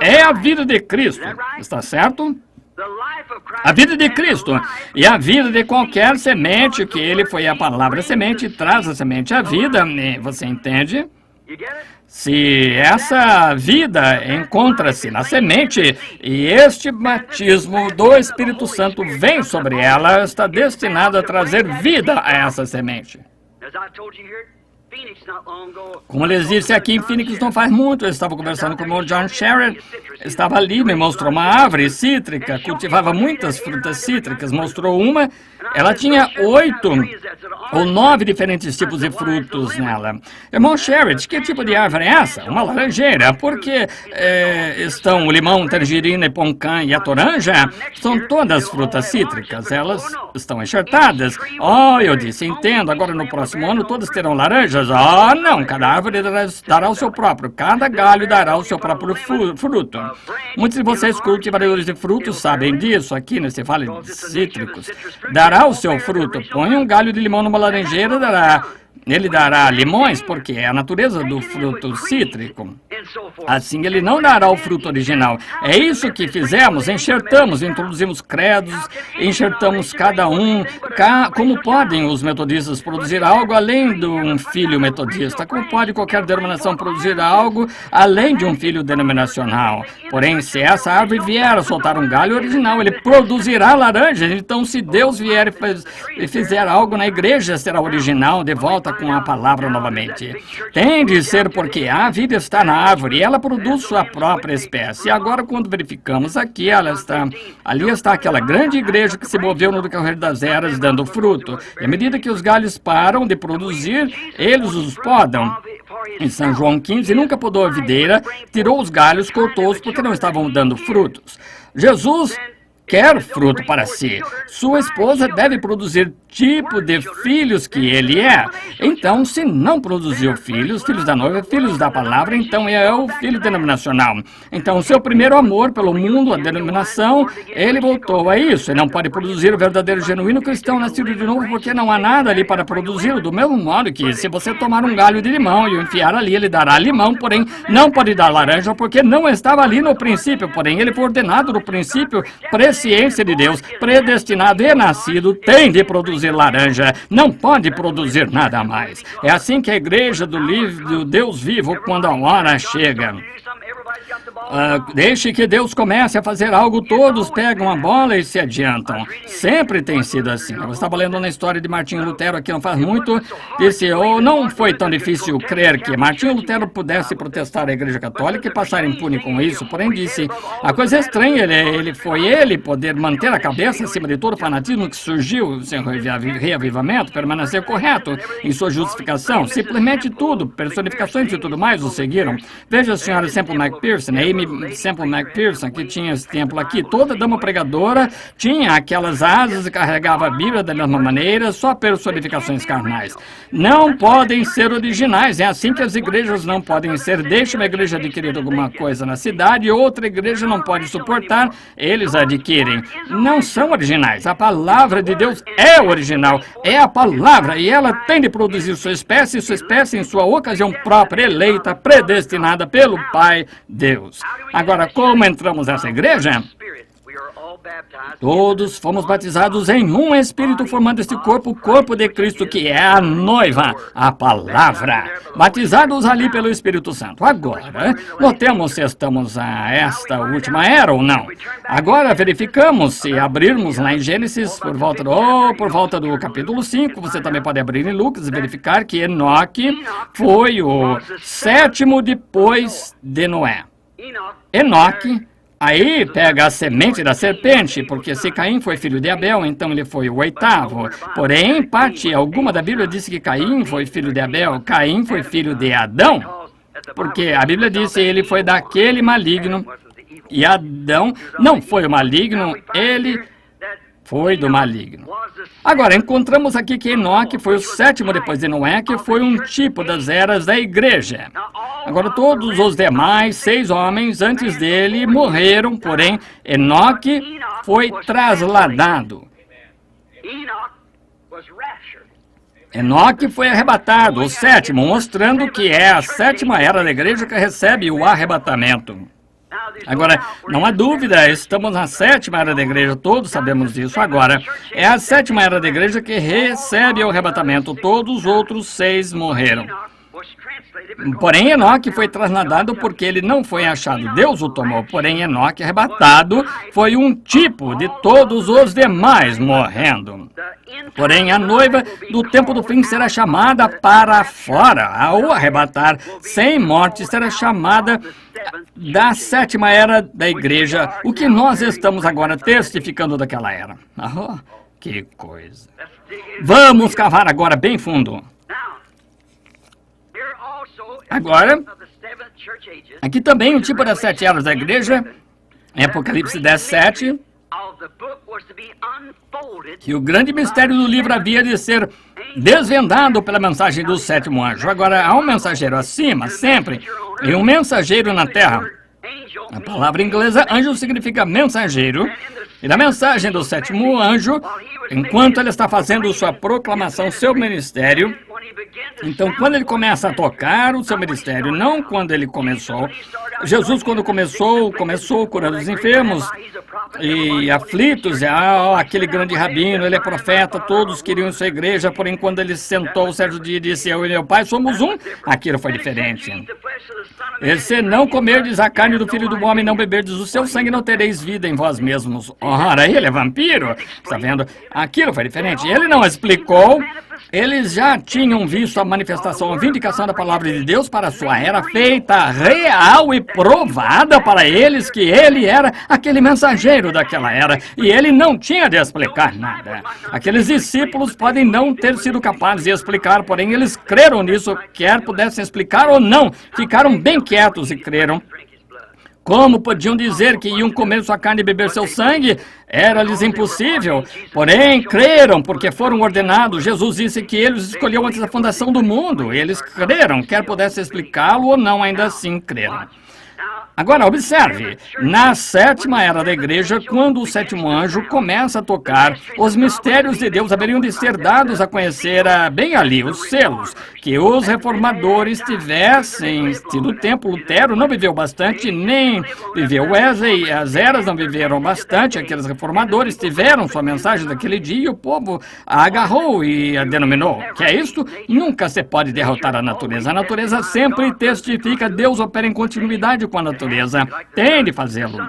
é a vida de Cristo. Está certo? A vida de Cristo e a vida de qualquer semente, que ele foi a palavra semente, traz a semente à vida. Você entende? Se essa vida encontra-se na semente e este batismo do Espírito Santo vem sobre ela, está destinado a trazer vida a essa semente. Como lhes disse aqui em Phoenix não faz muito, eu estava conversando com o irmão John Sherrod, estava ali, me mostrou uma árvore cítrica, cultivava muitas frutas cítricas, mostrou uma, ela tinha 8 ou 9 diferentes tipos de frutos nela. Irmão Sherrod, que tipo de árvore é essa? Uma laranjeira, porque estão o limão, tangerina, poncã e a toranja, são todas frutas cítricas, elas estão enxertadas. Oh, eu disse, entendo, agora no próximo ano todas terão laranjas. Ah, não, cada árvore dará o seu próprio, cada galho dará o seu próprio fruto. Muitos de vocês, cultivadores de frutos, sabem disso aqui nesse vale de cítricos. Dará o seu fruto. Põe um galho de limão numa laranjeira, ele dará limões, porque é a natureza do fruto cítrico. Assim, ele não dará o fruto original. É isso que fizemos, enxertamos, introduzimos credos, enxertamos cada um. Como podem os metodistas produzir algo além de um filho metodista? Como pode qualquer denominação produzir algo além de um filho denominacional? Porém, se essa árvore vier a soltar um galho original, ele produzirá laranjas. Então, se Deus vier e fizer algo na igreja, será original, de volta com a palavra novamente. Tem de ser porque a vida está na árvore e ela produz sua própria espécie. E agora, quando verificamos aqui, ali está aquela grande igreja que se moveu no decorrer das eras, dando fruto. E à medida que os galhos param de produzir, eles os podam. Em São João 15, nunca podou a videira, tirou os galhos, cortou-os porque não estavam dando frutos. Jesus quer fruto para si. Sua esposa deve produzir tipo de filhos que ele é. Então, se não produziu filhos da noiva, filhos da palavra, então é o filho denominacional. Então, o seu primeiro amor pelo mundo, a denominação, ele voltou a isso. Ele não pode produzir o verdadeiro genuíno cristão nascido de novo, porque não há nada ali para produzi-lo. Do mesmo modo que, se você tomar um galho de limão e o enfiar ali, ele dará limão, porém, não pode dar laranja, porque não estava ali no princípio. Porém, ele foi ordenado no princípio, presciência de Deus, predestinado e nascido, tem de produzir laranja, não pode produzir nada mais. É assim que a igreja do Deus vivo, quando a hora chega. Deixe que Deus comece a fazer algo, todos pegam a bola e se adiantam. Sempre tem sido assim. Eu estava lendo na história de Martinho Lutero aqui não faz muito, disse, não foi tão difícil crer que Martinho Lutero pudesse protestar a Igreja Católica e passar impune com isso, porém disse, a coisa estranha, ele poder manter a cabeça acima de todo o fanatismo que surgiu, sem reavivamento, permanecer correto em sua justificação, simplesmente tudo, personificações e tudo mais o seguiram. Veja a senhora Semple McPherson, Amy Semple McPherson, que tinha esse templo aqui, toda dama pregadora tinha aquelas asas e carregava a Bíblia da mesma maneira, só personificações carnais. Não podem ser originais, é assim que as igrejas não podem ser. Deixa uma igreja adquirir alguma coisa na cidade e outra igreja não pode suportar, eles adquirem. Não são originais, a palavra de Deus é original, é a palavra e ela tem de produzir sua espécie em sua ocasião própria, eleita, predestinada pelo Pai Deus. Agora, como entramos nessa igreja? Todos fomos batizados em um Espírito, formando este corpo, o corpo de Cristo, que é a noiva, a palavra. Batizados ali pelo Espírito Santo. Agora, notemos se estamos a esta última era ou não. Agora, verificamos se abrirmos lá em Gênesis, por volta do capítulo 5, você também pode abrir em Lucas e verificar que Enoque foi o 7º depois de Noé. Enoque, aí pega a semente da serpente, porque se Caim foi filho de Abel, então ele foi o 8º. Porém, em parte alguma da Bíblia disse que Caim foi filho de Abel, Caim foi filho de Adão, porque a Bíblia disse ele foi daquele maligno, e Adão não foi o maligno, ele foi do maligno. Agora, encontramos aqui que Enoque foi o 7º depois de Noé, que foi um tipo das eras da igreja. Agora, todos os demais 6 homens antes dele morreram, porém, Enoque foi trasladado. Enoque foi arrebatado, o 7º, mostrando que é a 7ª era da igreja que recebe o arrebatamento. Agora, não há dúvida, estamos na 7ª era da igreja, todos sabemos disso. Agora, é a 7ª era da igreja que recebe o arrebatamento, todos os outros 6 morreram. Porém, Enoque foi trasladado porque ele não foi achado, Deus o tomou. Porém, Enoque arrebatado foi um tipo de todos os demais morrendo. Porém, a noiva do tempo do fim será chamada para fora. Ao arrebatar sem morte, será chamada da 7ª era da igreja, o que nós estamos agora testificando daquela era. Oh, que coisa. Vamos cavar agora bem fundo. Agora, aqui também o tipo das 7 eras da igreja, em Apocalipse 10:7, que o grande mistério do livro havia de ser desvendado pela mensagem do 7º anjo. Agora, há um mensageiro acima, sempre, e um mensageiro na terra. A palavra inglesa anjo significa mensageiro, e na mensagem do 7º anjo, enquanto ele está fazendo sua proclamação, seu ministério, então quando ele começa a tocar o seu ministério, não quando ele começou. Jesus, quando começou curando os enfermos e aflitos, aquele grande rabino, ele é profeta, todos queriam em sua igreja, porém quando ele sentou certo dia e disse, eu e meu pai somos um, aquilo foi diferente. Se não comerdes a carne do Filho do Homem, não beberdes o seu sangue, não tereis vida em vós mesmos. Ora, ele é vampiro, está vendo? Aquilo foi diferente. Ele não explicou. Eles já tinham visto a manifestação, a vindicação da palavra de Deus para a sua era, feita real e provada para eles que ele era aquele mensageiro daquela era, e ele não tinha de explicar nada. Aqueles discípulos podem não ter sido capazes de explicar, porém eles creram nisso, quer pudessem explicar ou não, ficaram bem quietos e creram. Como podiam dizer que iam comer sua carne e beber seu sangue? Era-lhes impossível. Porém, creram, porque foram ordenados. Jesus disse que ele os escolheu antes da fundação do mundo. Eles creram, quer pudesse explicá-lo ou não, ainda assim creram. Agora, observe, na 7ª era da igreja, quando o 7º anjo começa a tocar, os mistérios de Deus haveriam de ser dados a conhecer bem ali, os selos, que os reformadores tivessem tido tempo. Lutero não viveu bastante, nem viveu Wesley, as eras não viveram bastante, aqueles reformadores tiveram sua mensagem daquele dia e o povo a agarrou e a denominou. Que é isto? Nunca se pode derrotar a natureza. A natureza sempre testifica, Deus opera em continuidade com a natureza. natureza. Tem de fazê-lo.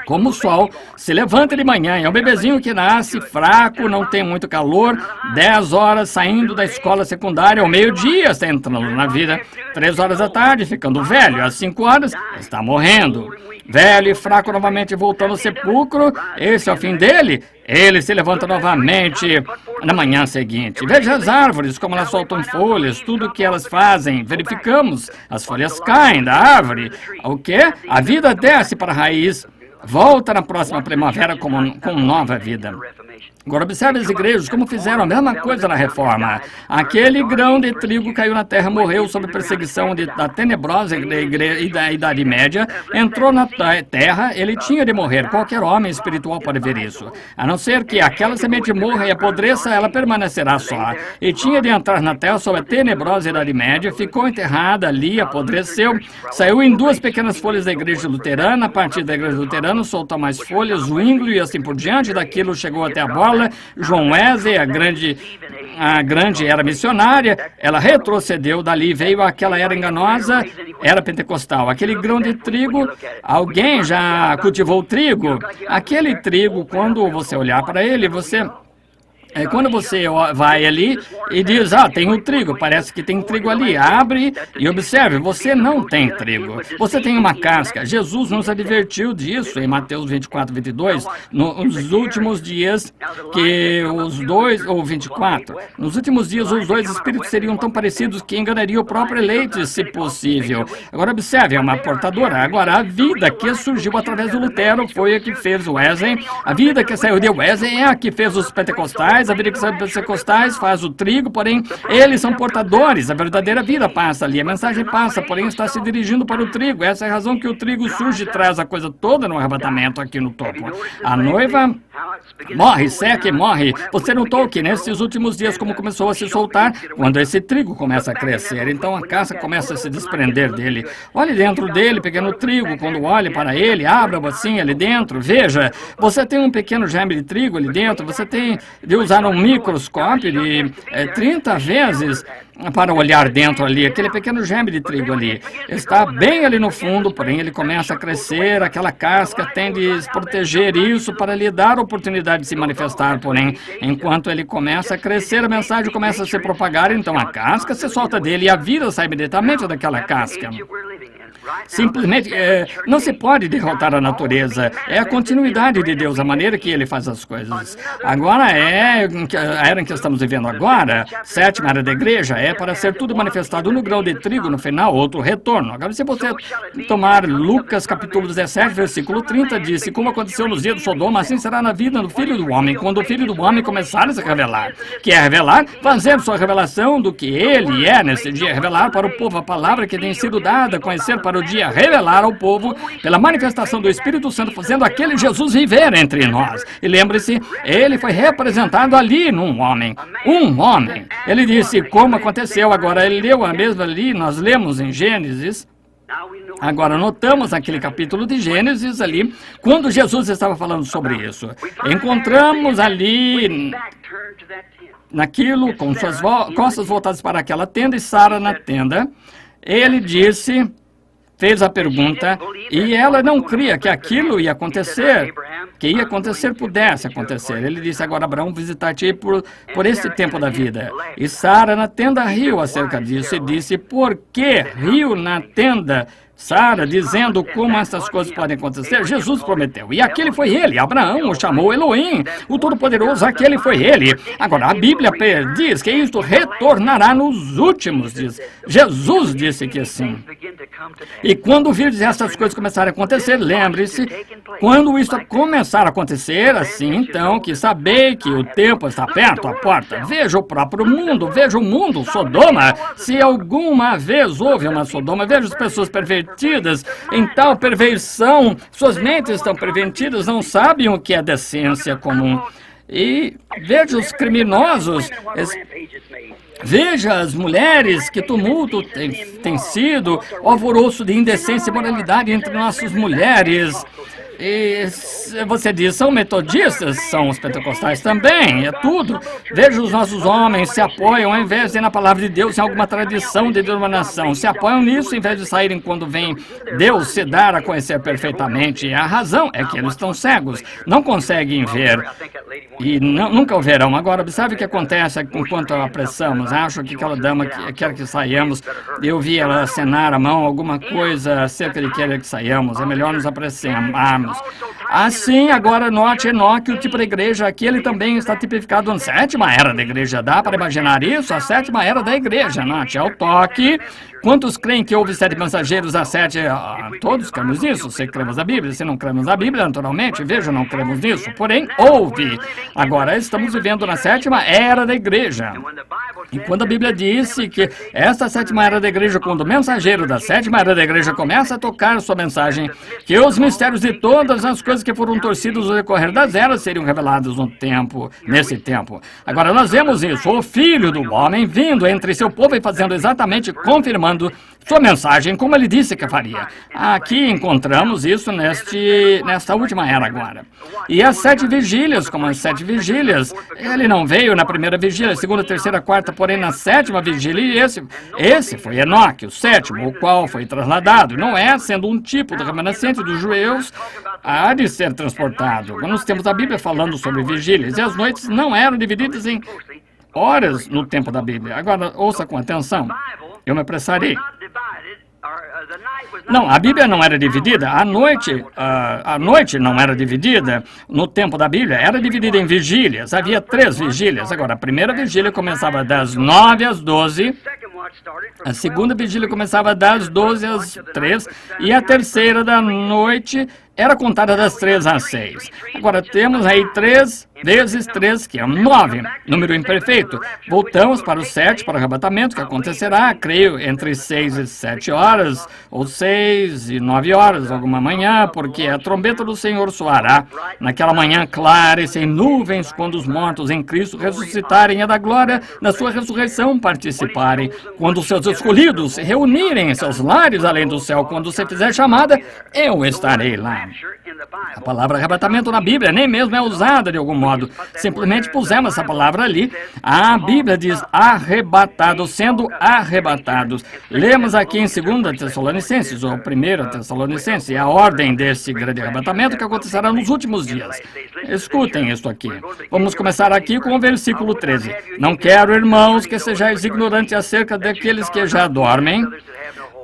Como o sol se levanta de manhã, é um bebezinho que nasce fraco, não tem muito calor, 10 horas saindo da escola secundária, ao meio-dia está entrando na vida, 3 horas da tarde ficando velho, às 5 horas está morrendo. Velho e fraco novamente voltando ao sepulcro, esse é o fim dele. Ele se levanta novamente na manhã seguinte. Veja as árvores, como elas soltam folhas, tudo o que elas fazem. Verificamos, as folhas caem da árvore. O quê? A vida desce para a raiz. Volta na próxima primavera com nova vida. Agora observe as igrejas como fizeram a mesma coisa na reforma. Aquele grão de trigo caiu na terra, morreu sob perseguição da tenebrosa e da Idade Média, entrou na terra, ele tinha de morrer. Qualquer homem espiritual pode ver isso. A não ser que aquela semente morra e apodreça, ela permanecerá só. E tinha de entrar na terra sob a tenebrosa Idade Média, ficou enterrada ali, apodreceu, saiu em 2 pequenas folhas da igreja luterana, a partir da igreja luterana soltou mais folhas, Zwinglio e assim por diante, daquilo chegou até a bola. João Wesley, a grande era missionária, ela retrocedeu, dali veio aquela era enganosa, era pentecostal. Aquele grão de trigo, alguém já cultivou trigo? Aquele trigo, quando você olhar para ele, quando você vai ali e diz, tem um trigo, parece que tem trigo ali, abre e observe, você não tem trigo, você tem uma casca. Jesus nos advertiu disso em Mateus 24, 22, nos últimos dias que os dois, ou 24, nos últimos dias os 2 espíritos seriam tão parecidos que enganariam o próprio eleito, se possível. Agora observe, é uma portadora. Agora a vida que surgiu através do Lutero foi a que fez o Wesley, a vida que saiu de Wesley é a que fez os pentecostais, a vida que saiu dos pentecostais faz o trigo, porém, eles são portadores, a verdadeira vida passa ali, a mensagem passa, porém está se dirigindo para o trigo. Essa é a razão que o trigo surge e traz a coisa toda no arrebatamento aqui no topo. A noiva morre, seca e morre. Você notou que nesses últimos dias como começou a se soltar, quando esse trigo começa a crescer, então a casca começa a se desprender dele. Olhe dentro dele, pequeno trigo, quando olhe para ele, abra assim ali dentro, veja, você tem um pequeno germe de trigo ali dentro, você tem de usar um microscópio de 30 vezes para olhar dentro ali, aquele pequeno germe de trigo ali. Está bem ali no fundo, porém ele começa a crescer, aquela casca tem de proteger isso para lhe dar a oportunidade de se manifestar, porém, enquanto ele começa a crescer, a mensagem começa a se propagar, então a casca se solta dele e a vida sai imediatamente daquela casca. Simplesmente, não se pode derrotar a natureza. É a continuidade de Deus, a maneira que Ele faz as coisas. Agora a era em que estamos vivendo agora, 7ª era da igreja, é para ser tudo manifestado no grão de trigo, no final, outro retorno. Agora, se você tomar Lucas capítulo 17, versículo 30, disse, como aconteceu nos dias de Sodoma, assim será na vida do Filho do Homem, quando o Filho do Homem começar a se revelar. Que é revelar? Fazer sua revelação do que Ele é nesse dia, revelar para o povo a palavra que tem sido dada, conhecer para o dia, revelar ao povo pela manifestação do Espírito Santo, fazendo aquele Jesus viver entre nós. E lembre-se, ele foi representado ali num homem. Um homem. Ele disse como aconteceu. Agora, ele leu a mesma ali, nós lemos em Gênesis. Agora, notamos aquele capítulo de Gênesis ali, quando Jesus estava falando sobre isso. Encontramos ali naquilo, com suas costas voltadas para aquela tenda e Sara na tenda. Ele disse, fez a pergunta, e ela não cria que aquilo ia acontecer, pudesse acontecer. Ele disse, agora Abraão visitar-te por esse tempo da vida. E Sara na tenda riu acerca disso e disse, por que riu na tenda? Sara, dizendo como essas coisas podem acontecer, Jesus prometeu. E aquele foi ele. Abraão o chamou Elohim, o Todo-Poderoso, aquele foi ele. Agora, a Bíblia diz que isto retornará nos últimos dias. Jesus disse que sim. E quando virdes essas coisas começarem a acontecer, lembre-se, quando isso começar a acontecer, assim, então, que saber que o tempo está perto à porta. Veja o próprio mundo, veja o mundo, Sodoma. Se alguma vez houve uma Sodoma, veja as pessoas pervertidas em tal perversão, suas mentes estão pervertidas, não sabem o que é decência comum. E veja os criminosos, veja as mulheres, que tumulto tem sido, o alvoroço de indecência e moralidade entre nossas mulheres. E você diz, são metodistas, são os pentecostais também, é tudo. Veja, os nossos homens se apoiam, ao invés de ir na palavra de Deus, em alguma tradição de denominação, se apoiam nisso, em vez de saírem quando vem Deus se dar a conhecer perfeitamente. E a razão é que eles estão cegos, não conseguem ver, e nunca o verão. Agora, observe o que acontece enquanto apressamos. Acho que aquela dama quer que saiamos, eu vi ela acenar a mão, alguma coisa acerca de querer que saiamos, é melhor nos apressemarmos. Assim, agora note, Enoque, o tipo de igreja aqui, ele também está tipificado na sétima era da igreja. Dá para imaginar isso? A sétima era da igreja, note, ao toque. Quantos creem que houve 7 mensageiros a 7? Todos cremos nisso. Se cremos na Bíblia, se não cremos na Bíblia, naturalmente, veja, não cremos nisso. Porém, houve. Agora, estamos vivendo na sétima era da igreja. E quando a Bíblia disse que esta sétima era da igreja, quando o mensageiro da sétima era da igreja começa a tocar sua mensagem, que os mistérios de todas as coisas que foram torcidas no decorrer das eras seriam revelados nesse tempo. Agora, nós vemos isso, o Filho do Homem vindo entre seu povo e fazendo exatamente, confirmando sua mensagem, como ele disse que faria. Aqui encontramos isso nesta última era agora. E as 7 vigílias, como as 7 vigílias, ele não veio na primeira vigília, segunda, terceira, quarta, porém na sétima vigília, e esse foi Enoque, o sétimo, o qual foi trasladado. Não é, sendo um tipo do remanescente dos judeus, há de ser transportado. Nós temos a Bíblia falando sobre vigílias, e as noites não eram divididas em horas no tempo da Bíblia. Agora, ouça com atenção. Eu me apressarei. Não, a Bíblia não era dividida. A noite não era dividida no tempo da Bíblia. Era dividida em vigílias. Havia 3 vigílias. Agora, a primeira vigília começava das 9 às 12. A segunda vigília começava das 12 às 3. E a terceira da noite era contada das 3 às 6. Agora, temos aí 3 vezes 3, que é 9, número imperfeito. Voltamos para o 7, para o arrebatamento, que acontecerá, creio, entre 6 e 7 horas, ou 6 e 9 horas, alguma manhã, porque a trombeta do Senhor soará naquela manhã clara e sem nuvens, quando os mortos em Cristo ressuscitarem e da glória da sua ressurreição participarem. Quando os seus escolhidos se reunirem em seus lares além do céu, quando você fizer chamada, eu estarei lá. A palavra arrebatamento na Bíblia nem mesmo é usada de algum modo. Simplesmente pusemos essa palavra ali. A Bíblia diz arrebatados, sendo arrebatados. Lemos aqui em 2 Tessalonicenses, ou 1 Tessalonicenses, a ordem desse grande arrebatamento que acontecerá nos últimos dias. Escutem isso aqui. Vamos começar aqui com o versículo 13. Não quero, irmãos, que sejais ignorantes acerca daqueles que já dormem,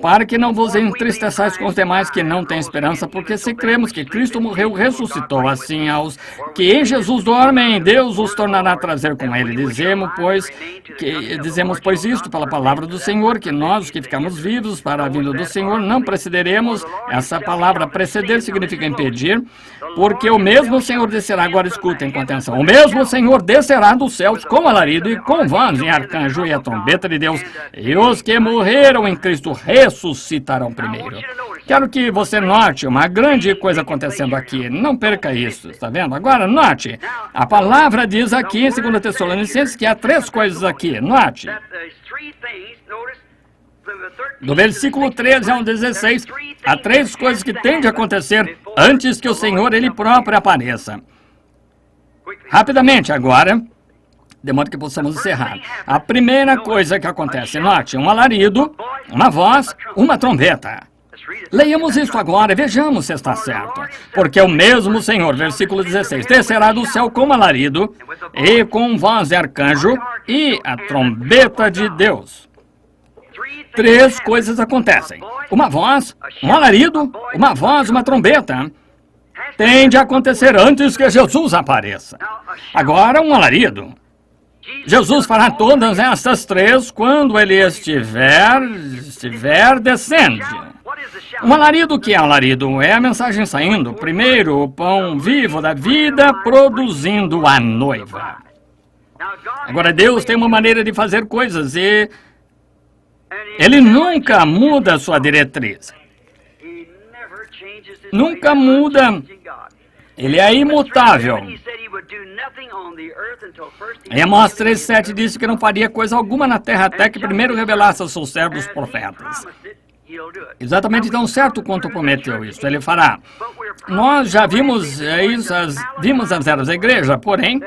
para que não vos entristeçais com os demais que não têm esperança, porque se cremos que Cristo morreu, ressuscitou, assim aos que em Jesus dormem, Deus os tornará a trazer com ele. Dizemos, pois isto pela palavra do Senhor, que nós, os que ficamos vivos para a vinda do Senhor, não precederemos. Essa palavra preceder significa impedir, porque o mesmo Senhor descerá, agora escutem com atenção, o mesmo Senhor descerá dos céus com alarido e com voz em arcanjo e a trombeta de Deus, e os que morreram em Cristo ressuscitarão primeiro. Quero que você note uma grande coisa acontecendo aqui. Não perca isso, está vendo? Agora, note. A palavra diz aqui em 2 Tessalonicenses que há 3 coisas aqui. Note. Do versículo 13 ao 16, há 3 coisas que têm de acontecer antes que o Senhor, Ele próprio, apareça. Rapidamente, agora, de modo que possamos encerrar. A primeira coisa que acontece, note, um alarido, uma voz, uma trombeta. Leiamos isso agora e vejamos se está certo. Porque o mesmo Senhor, versículo 16, descerá do céu com alarido e com voz de arcanjo e a trombeta de Deus. 3 coisas acontecem. Uma voz, um alarido, uma voz, uma trombeta. Tem de acontecer antes que Jesus apareça. Agora, um alarido. Jesus fará todas estas 3 quando ele estiver descendo. Um alarido, que é alarido? É a mensagem saindo. Primeiro, o pão vivo da vida produzindo a noiva. Agora, Deus tem uma maneira de fazer coisas e Ele nunca muda sua diretriz. Nunca muda. Ele é imutável. Em Amós 3:7 disse que não faria coisa alguma na terra até que primeiro revelasse aos seus servos profetas. Exatamente tão certo quanto prometeu isso, ele fará. Nós já vimos isso, vimos as eras da igreja, porém,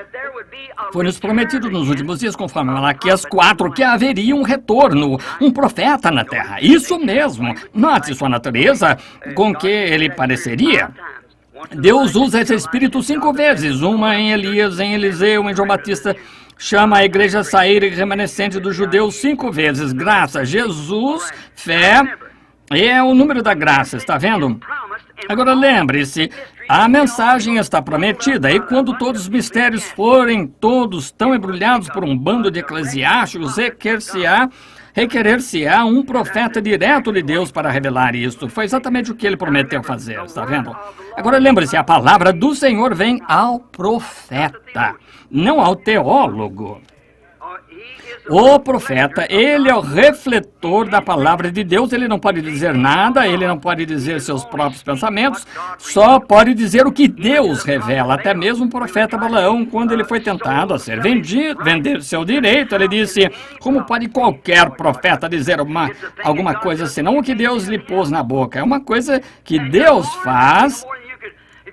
foi-nos prometido nos últimos dias, conforme Malaquias 4, que haveria um retorno, um profeta na terra. Isso mesmo. Note sua natureza com que ele pareceria. Deus usa esse espírito 5 vezes, uma em Elias, em Eliseu, em João Batista. Chama a igreja a sair remanescente dos judeus 5 vezes. Graça, Jesus, fé, é o número da graça, está vendo? Agora lembre-se, a mensagem está prometida, e quando todos os mistérios forem todos tão embrulhados por um bando de eclesiásticos, requerer-se-á um profeta direto de Deus para revelar isto. Foi exatamente o que ele prometeu fazer, está vendo? Agora lembre-se, a palavra do Senhor vem ao profeta, não ao teólogo. O profeta, ele é o refletor da palavra de Deus, ele não pode dizer nada, ele não pode dizer seus próprios pensamentos, só pode dizer o que Deus revela. Até mesmo o profeta Balaão, quando ele foi tentado a ser vender seu direito, ele disse, como pode qualquer profeta dizer alguma coisa senão o que Deus lhe pôs na boca? É uma coisa que Deus faz.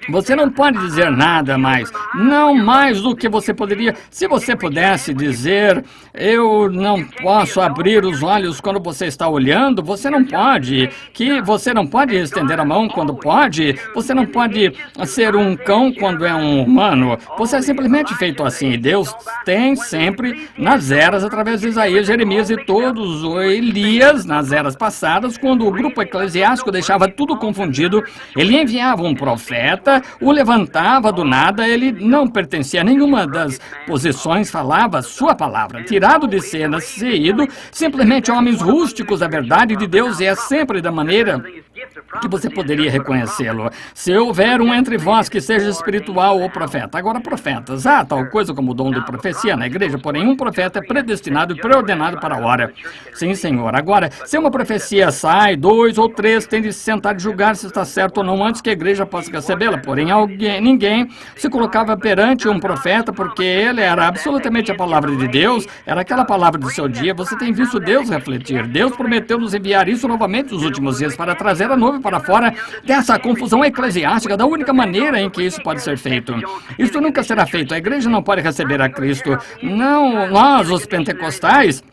Você não pode dizer nada mais, não mais do que você poderia. Se você pudesse dizer, eu não posso abrir os olhos quando você está olhando, você não pode. Que você não pode estender a mão quando pode, você não pode ser um cão quando é um humano. Você é simplesmente feito assim. E Deus tem sempre, nas eras, através de Isaías, Jeremias e todos, o Elias, nas eras passadas, quando o grupo eclesiástico deixava tudo confundido, ele enviava um profeta, o levantava do nada, ele não pertencia a nenhuma das posições, falava sua palavra, tirado de cena, saído, simplesmente homens rústicos da verdade de Deus, e é sempre da maneira que você poderia reconhecê-lo. Se houver um entre vós que seja espiritual ou profeta. Agora, profetas, há tal coisa como o dom de profecia na igreja, porém um profeta é predestinado e preordenado para a hora. Sim, Senhor. Agora, se uma profecia sai, 2 ou 3 têm de se sentar e julgar se está certo ou não antes que a igreja possa recebê-la. Porém, ninguém se colocava perante um profeta porque ele era absolutamente a palavra de Deus, era aquela palavra do seu dia. Você tem visto Deus refletir. Deus prometeu nos enviar isso novamente nos últimos dias para trazer a nuvem para fora dessa confusão eclesiástica, da única maneira em que isso pode ser feito. Isso nunca será feito. A igreja não pode receber a Cristo. Não, nós, os pentecostais,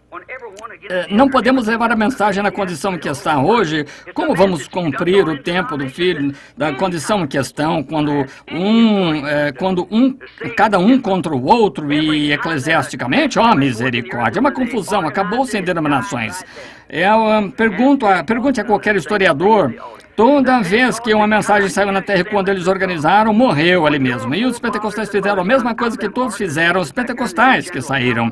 não podemos levar a mensagem na condição em que está hoje. Como vamos cumprir o tempo do Filho, da condição em que estão, quando cada um contra o outro e eclesiasticamente? Oh, misericórdia, é uma confusão, acabou sem denominações. Pergunte a qualquer historiador. Toda vez que uma mensagem saiu na terra, quando eles organizaram, morreu ali mesmo. E os pentecostais fizeram a mesma coisa que todos fizeram, os pentecostais que saíram.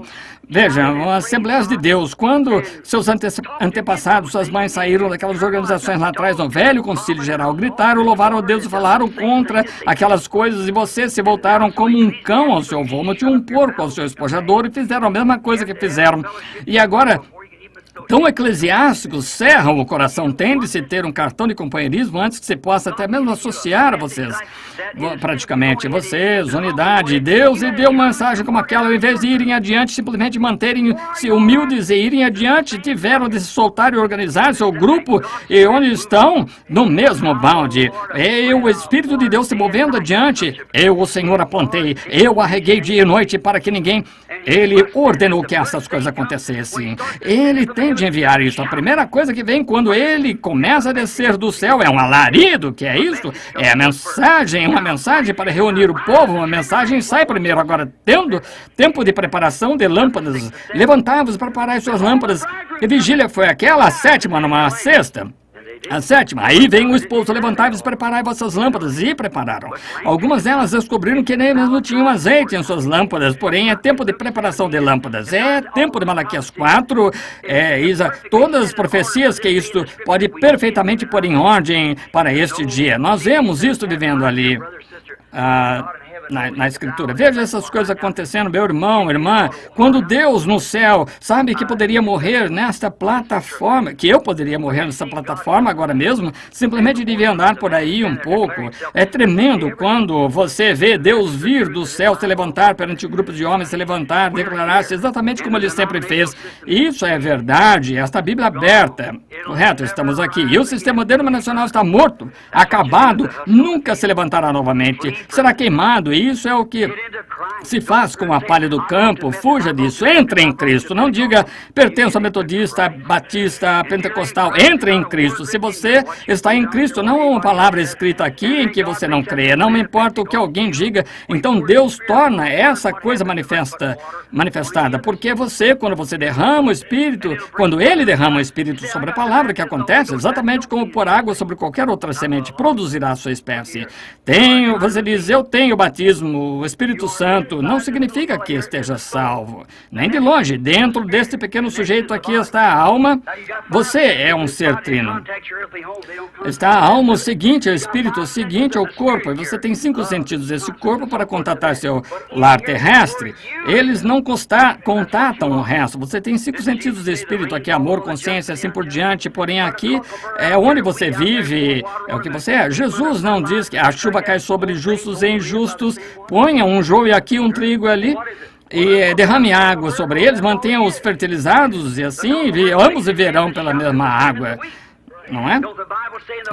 Vejam, as Assembleias de Deus, quando seus antepassados, suas mães saíram daquelas organizações lá atrás, no velho concílio geral, gritaram, louvaram a Deus e falaram contra aquelas coisas, e vocês se voltaram como um cão ao seu vômito e um porco ao seu espojador, e fizeram a mesma coisa que fizeram. E agora, tão eclesiásticos, cerram o coração, tende-se ter um cartão de companheirismo antes que se possa até mesmo associar a vocês. Praticamente, vocês, unidade, Deus lhe deu uma mensagem como aquela, ao invés de irem adiante, simplesmente manterem-se humildes e irem adiante, tiveram de se soltar e organizar seu grupo, e onde estão? No mesmo balde. O Espírito de Deus se movendo adiante, eu, o Senhor, apontei, eu arreguei dia e noite para que ninguém... Ele ordenou que essas coisas acontecessem. Ele tem de enviar isso. A primeira coisa que vem quando ele começa a descer do céu é um alarido, que é isso? É a mensagem, uma mensagem para reunir o povo. Uma mensagem sai primeiro. Agora, tendo tempo de preparação de lâmpadas, levantai-vos para preparar suas lâmpadas. Que vigília foi aquela? A 7ª, numa sexta? A 7ª, aí vem o esposo, levantai-vos, preparai vossas lâmpadas, e prepararam. Algumas delas descobriram que nem mesmo tinham azeite em suas lâmpadas, porém é tempo de preparação de lâmpadas, é tempo de Malaquias 4, todas as profecias que isto pode perfeitamente pôr em ordem para este dia. Nós vemos isto vivendo ali. na Escritura. Veja essas coisas acontecendo, meu irmão, irmã. Quando Deus no céu sabe que poderia morrer nesta plataforma, que eu poderia morrer nessa plataforma agora mesmo, simplesmente devia andar por aí um pouco. É tremendo quando você vê Deus vir do céu, se levantar perante o grupo de homens, se levantar, declarar-se exatamente como ele sempre fez. Isso é verdade, esta Bíblia aberta. Correto, estamos aqui. E o sistema denominacional está morto, acabado, nunca se levantará novamente. Será queimado, e isso é o que se faz com a palha do campo. Fuja disso, entre em Cristo. Não diga, pertenço a metodista, batista, pentecostal. Entre em Cristo. Se você está em Cristo, não há uma palavra escrita aqui em que você não crê. Não me importa o que alguém diga. Então Deus torna essa coisa manifestada. Porque você, quando você derrama o Espírito, quando Ele derrama o Espírito sobre a palavra, que acontece exatamente como pôr água sobre qualquer outra semente, produzirá a sua espécie. Você diz, eu tenho batismo, o Espírito Santo, não significa que esteja salvo. Nem de longe. Dentro deste pequeno sujeito aqui está a alma. Você é um ser trino. Está a alma o seguinte, o Espírito o seguinte, o corpo. E você tem 5 sentidos desse corpo para contatar seu lar terrestre. Eles não contatam o resto. Você tem 5 sentidos de Espírito aqui, amor, consciência, assim por diante. Porém, aqui é onde você vive, é o que você é. Jesus não diz que a chuva cai sobre justos e injustos. Ponha um joio aqui, um trigo ali, e derrame água sobre eles, mantenha-os fertilizados, e assim ambos viverão pela mesma água. Não é?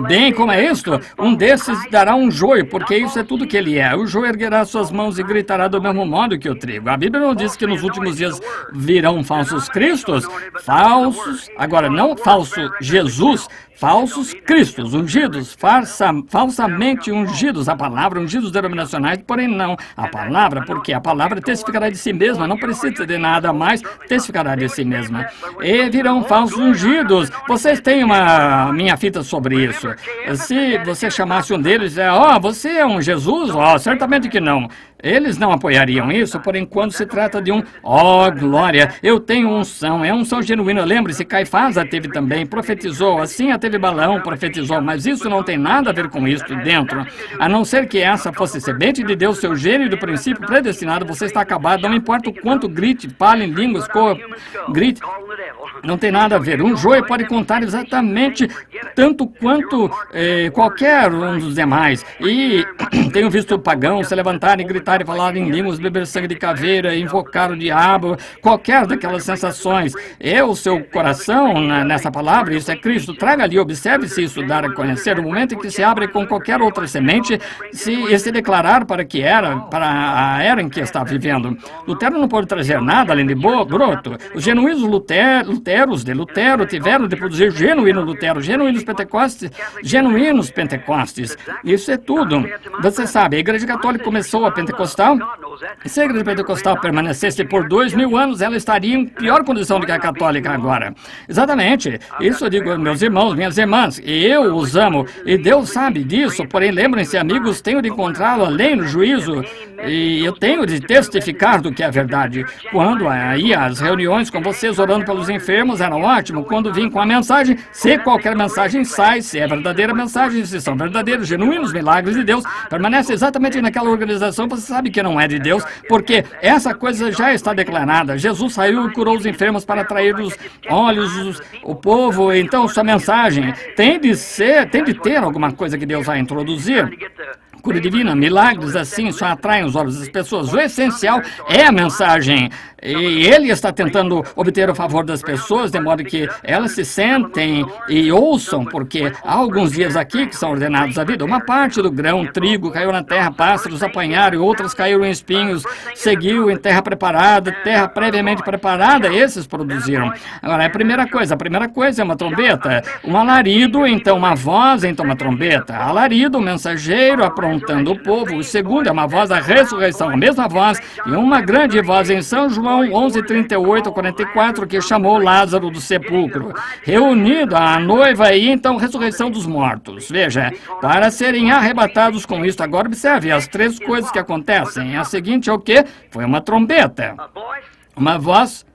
Bem, como é isto? Um desses dará um joio, porque isso é tudo que ele é. O joio erguerá suas mãos e gritará do mesmo modo que o trigo. A Bíblia não diz que nos últimos dias virão falsos cristos, agora não falso Jesus, falsos cristos, ungidos, falsamente ungidos, a palavra, ungidos denominacionais, porém não a palavra, porque a palavra testificará de si mesma, não precisa de nada mais, testificará de si mesma. E virão falsos ungidos. Vocês têm minha fita sobre isso. Se você chamasse um deles, você é um Jesus? Certamente que não. Eles não apoiariam isso, porém, quando se trata de glória, eu tenho unção, é unção genuína. Lembre-se, Caifás a teve também, profetizou, assim a teve Balaão, profetizou, mas isso não tem nada a ver com isso dentro. A não ser que essa fosse semente de Deus, seu gênio do princípio predestinado, você está acabado, não importa o quanto grite, fale em línguas, grite, não tem nada a ver. Um joio pode contar exatamente tanto quanto qualquer um dos demais. E tenho visto pagãos se levantarem, gritar e falar em línguas, beber sangue de caveira, invocar o diabo, qualquer daquelas sensações. O seu coração nessa palavra, isso é Cristo. Traga ali, observe se isso dar a conhecer. O momento em que se abre com qualquer outra semente, se declarar para a era em que está vivendo. Lutero não pode trazer nada além de broto. Os genuínos Luteros de Lutero tiveram de produzir genuíno Lutero, genuínos Pentecostes. Isso é tudo. Você sabe, a Igreja Católica começou a Pentecostal. Se a Igreja Pentecostal permanecesse por 2000 anos, ela estaria em pior condição do que a Católica agora. Exatamente. Isso eu digo, meus irmãos, minhas irmãs, e eu os amo, e Deus sabe disso, porém, lembrem-se, amigos, tenho de encontrá-lo além no juízo, e eu tenho de testificar do que é verdade. Quando ia às reuniões com vocês orando pelos enfermos, era ótimo. Quando vim com a mensagem, se qualquer mensagem sai, se é verdadeira mensagem, se são verdadeiros, genuínos milagres de Deus, permanece exatamente naquela organização, você sabe que não é de Deus, porque essa coisa já está declarada. Jesus saiu e curou os enfermos para atrair os olhos, o povo. Então, sua mensagem tem de ter alguma coisa que Deus vai introduzir. Cura divina, milagres assim só atraem os olhos das pessoas. O essencial é a mensagem. E ele está tentando obter o favor das pessoas, de modo que elas se sentem e ouçam, porque há alguns dias aqui que são ordenados à vida. Uma parte do grão, trigo, caiu na terra, pássaros apanharam, e outras caíram em espinhos, seguiu em terra preparada, terra previamente preparada, esses produziram. Agora, a primeira coisa é uma trombeta, um alarido, então uma voz, então uma trombeta. Alarido, o mensageiro aprontando o povo. O segundo é uma voz da ressurreição, a mesma voz, e uma grande voz em São João 11:38-44, que chamou Lázaro do sepulcro, reunido a noiva e então ressurreição dos mortos. Veja, para serem arrebatados com isto. Agora observe as 3 coisas que acontecem. A seguinte é o quê? Foi uma trombeta, uma voz,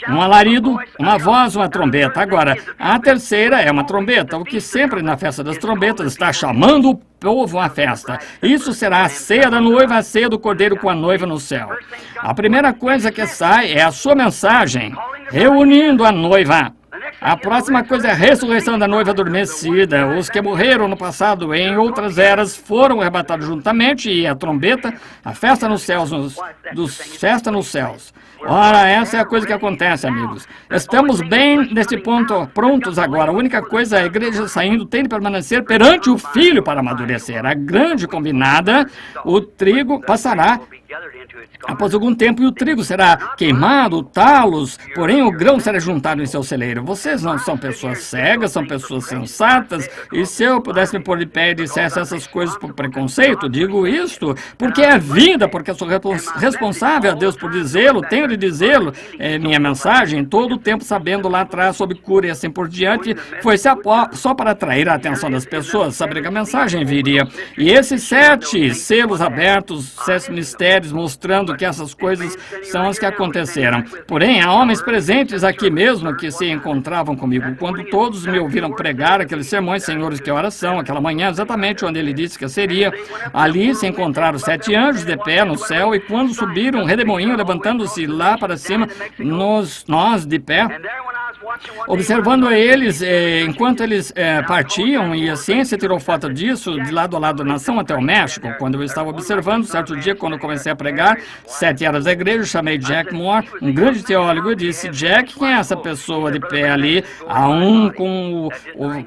Um alarido, uma voz, uma trombeta. Agora, a terceira é uma trombeta, o que sempre na festa das trombetas está chamando o povo à festa. Isso será a ceia da noiva, a ceia do cordeiro com a noiva no céu. A primeira coisa que sai é a sua mensagem, reunindo a noiva. A próxima coisa é a ressurreição da noiva adormecida. Os que morreram no passado em outras eras foram arrebatados juntamente, e a trombeta, a festa nos céus, festa nos céus. Ora, essa é a coisa que acontece, amigos. Estamos bem nesse ponto, prontos agora. A única coisa é a igreja saindo tem de permanecer perante o Filho para amadurecer. A grande combinada, o trigo passará após algum tempo e o trigo será queimado, talos, porém o grão será juntado em seu celeiro. Vocês não são pessoas cegas, são pessoas sensatas, e se eu pudesse me pôr de pé e dissesse essas coisas por preconceito, digo isto porque é vida, porque eu sou responsável a Deus por dizê-lo, tenho de dizê-lo. Minha mensagem, todo o tempo sabendo lá atrás sobre cura e assim por diante, foi só para atrair a atenção das pessoas, saber que a mensagem viria. E esses 7 selos abertos, 7 mistérios mostrando que essas coisas são as que aconteceram. Porém, há homens presentes aqui mesmo que se encontravam comigo quando todos me ouviram pregar aqueles sermões, senhores, que horas são, aquela manhã, exatamente onde ele disse que seria. Ali se encontraram 7 anjos de pé no céu, e quando subiram, um redemoinho levantando-se lá para cima, nós de pé, observando eles, enquanto eles partiam, e a ciência tirou foto disso, de lado a lado da nação até o México. Quando eu estava observando, certo dia, quando eu comecei a pregar, 7 eras da igreja, chamei Jack Moore, um grande teólogo, e disse: Jack, quem é essa pessoa de pé ali? Há um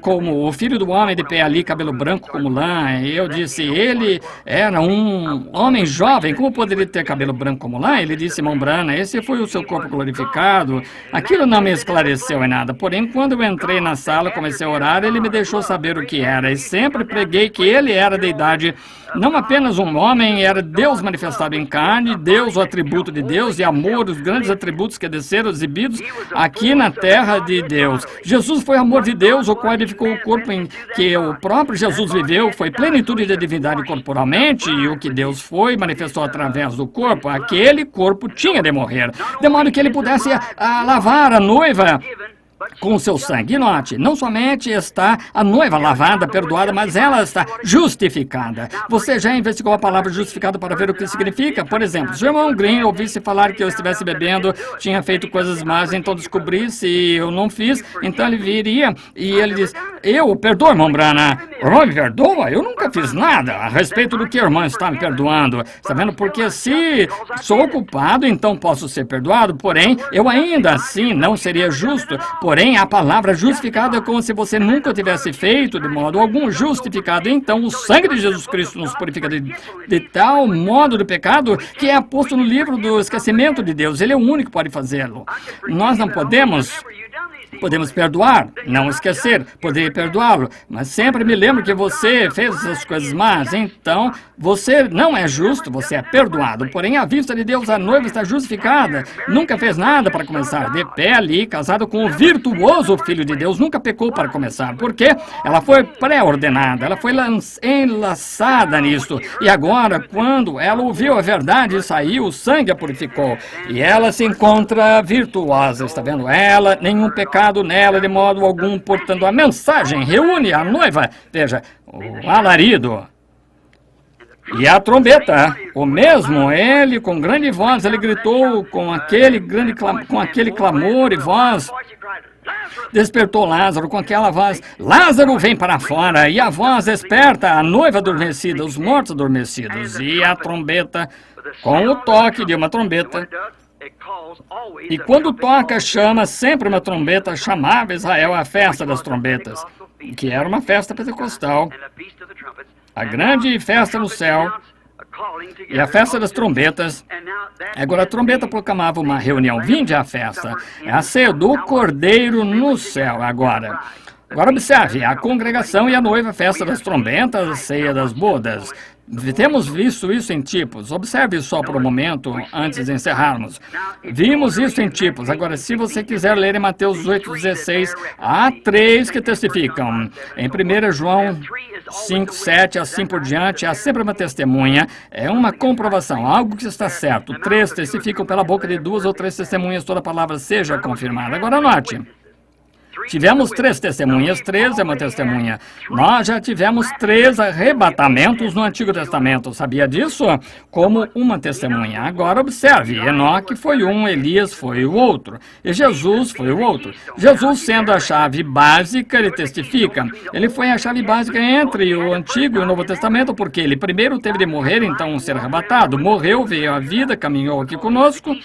como o filho do homem de pé ali, cabelo branco como lã. E eu disse: ele era um homem jovem, como poderia ter cabelo branco como lã? Ele disse: irmão Branham, esse foi o seu corpo glorificado. Aquilo não me esclareceu em nada, porém, quando eu entrei na sala, comecei a orar, ele me deixou saber o que era, e sempre preguei que ele era de idade, não apenas um homem, era Deus manifestado em carne, Deus, o atributo de Deus, e amor, os grandes atributos que desceram exibidos aqui na terra de Deus. Jesus foi amor de Deus, o qual edificou o corpo em que o próprio Jesus viveu, foi plenitude da divindade corporalmente, e o que Deus foi, manifestou através do corpo. Aquele corpo tinha de morrer, de modo que ele pudesse lavar a noiva com o seu sangue. E note, não somente está a noiva lavada, perdoada, mas ela está justificada. Você já investigou a palavra justificada para ver o que significa? Por exemplo, se o irmão Green ouvisse falar que eu estivesse bebendo, tinha feito coisas más, então descobrisse e eu não fiz, então ele viria e ele diz: eu perdoo, irmão Branham. O irmão me perdoa? Eu nunca fiz nada a respeito do que o irmão está me perdoando. Está vendo? Porque se sou culpado, então posso ser perdoado, porém, eu ainda assim não seria justo. Porém, a palavra justificado é como se você nunca tivesse feito de modo algum. Justificado, então, o sangue de Jesus Cristo nos purifica de tal modo do pecado que é posto no livro do esquecimento de Deus. Ele é o único que pode fazê-lo. Nós não podemos perdoar, não esquecer, poder perdoá-lo, mas sempre me lembro que você fez essas coisas más, então você não é justo, você é perdoado. Porém, à vista de Deus, a noiva está justificada, nunca fez nada para começar, de pé ali, casado com o virtuoso Filho de Deus, nunca pecou para começar, porque ela foi pré-ordenada, ela foi enlaçada nisto, e agora, quando ela ouviu a verdade, saiu, o sangue a purificou, e ela se encontra virtuosa, está vendo? Ela, nenhum pecado nela de modo algum, portanto a mensagem reúne a noiva, veja, o alarido e a trombeta, o mesmo, ele com grande voz, ele gritou com aquele clamor e voz, despertou Lázaro com aquela voz: Lázaro, vem para fora. E a voz desperta a noiva adormecida, os mortos adormecidos, e a trombeta, com o toque de uma trombeta. E quando toca, chama sempre uma trombeta, chamava Israel a festa das trombetas, que era uma festa pentecostal, a grande festa no céu, e a festa das trombetas. Agora a trombeta proclamava uma reunião: vinde à festa, é a ceia do Cordeiro no céu. Agora observe, a congregação e a noiva, a festa das trombetas, a ceia das bodas. Temos visto isso em tipos. Observe só por um momento antes de encerrarmos. Vimos isso em tipos. Agora, se você quiser ler em Mateus 8,16, há 3 que testificam. Em 1 João 5, 7, assim por diante, há sempre uma testemunha. É uma comprovação, algo que está certo. 3 testificam pela boca de 2 ou 3 testemunhas, toda palavra seja confirmada. Agora, note. Tivemos 3 testemunhas, 3 é uma testemunha. Nós já tivemos 3 arrebatamentos no Antigo Testamento. Sabia disso? Como uma testemunha. Agora observe, Enoque foi um, Elias foi o outro. E Jesus foi o outro. Jesus, sendo a chave básica, ele testifica. Ele foi a chave básica entre o Antigo e o Novo Testamento, porque ele primeiro teve de morrer, então ser arrebatado. Morreu, veio à vida, caminhou aqui conosco,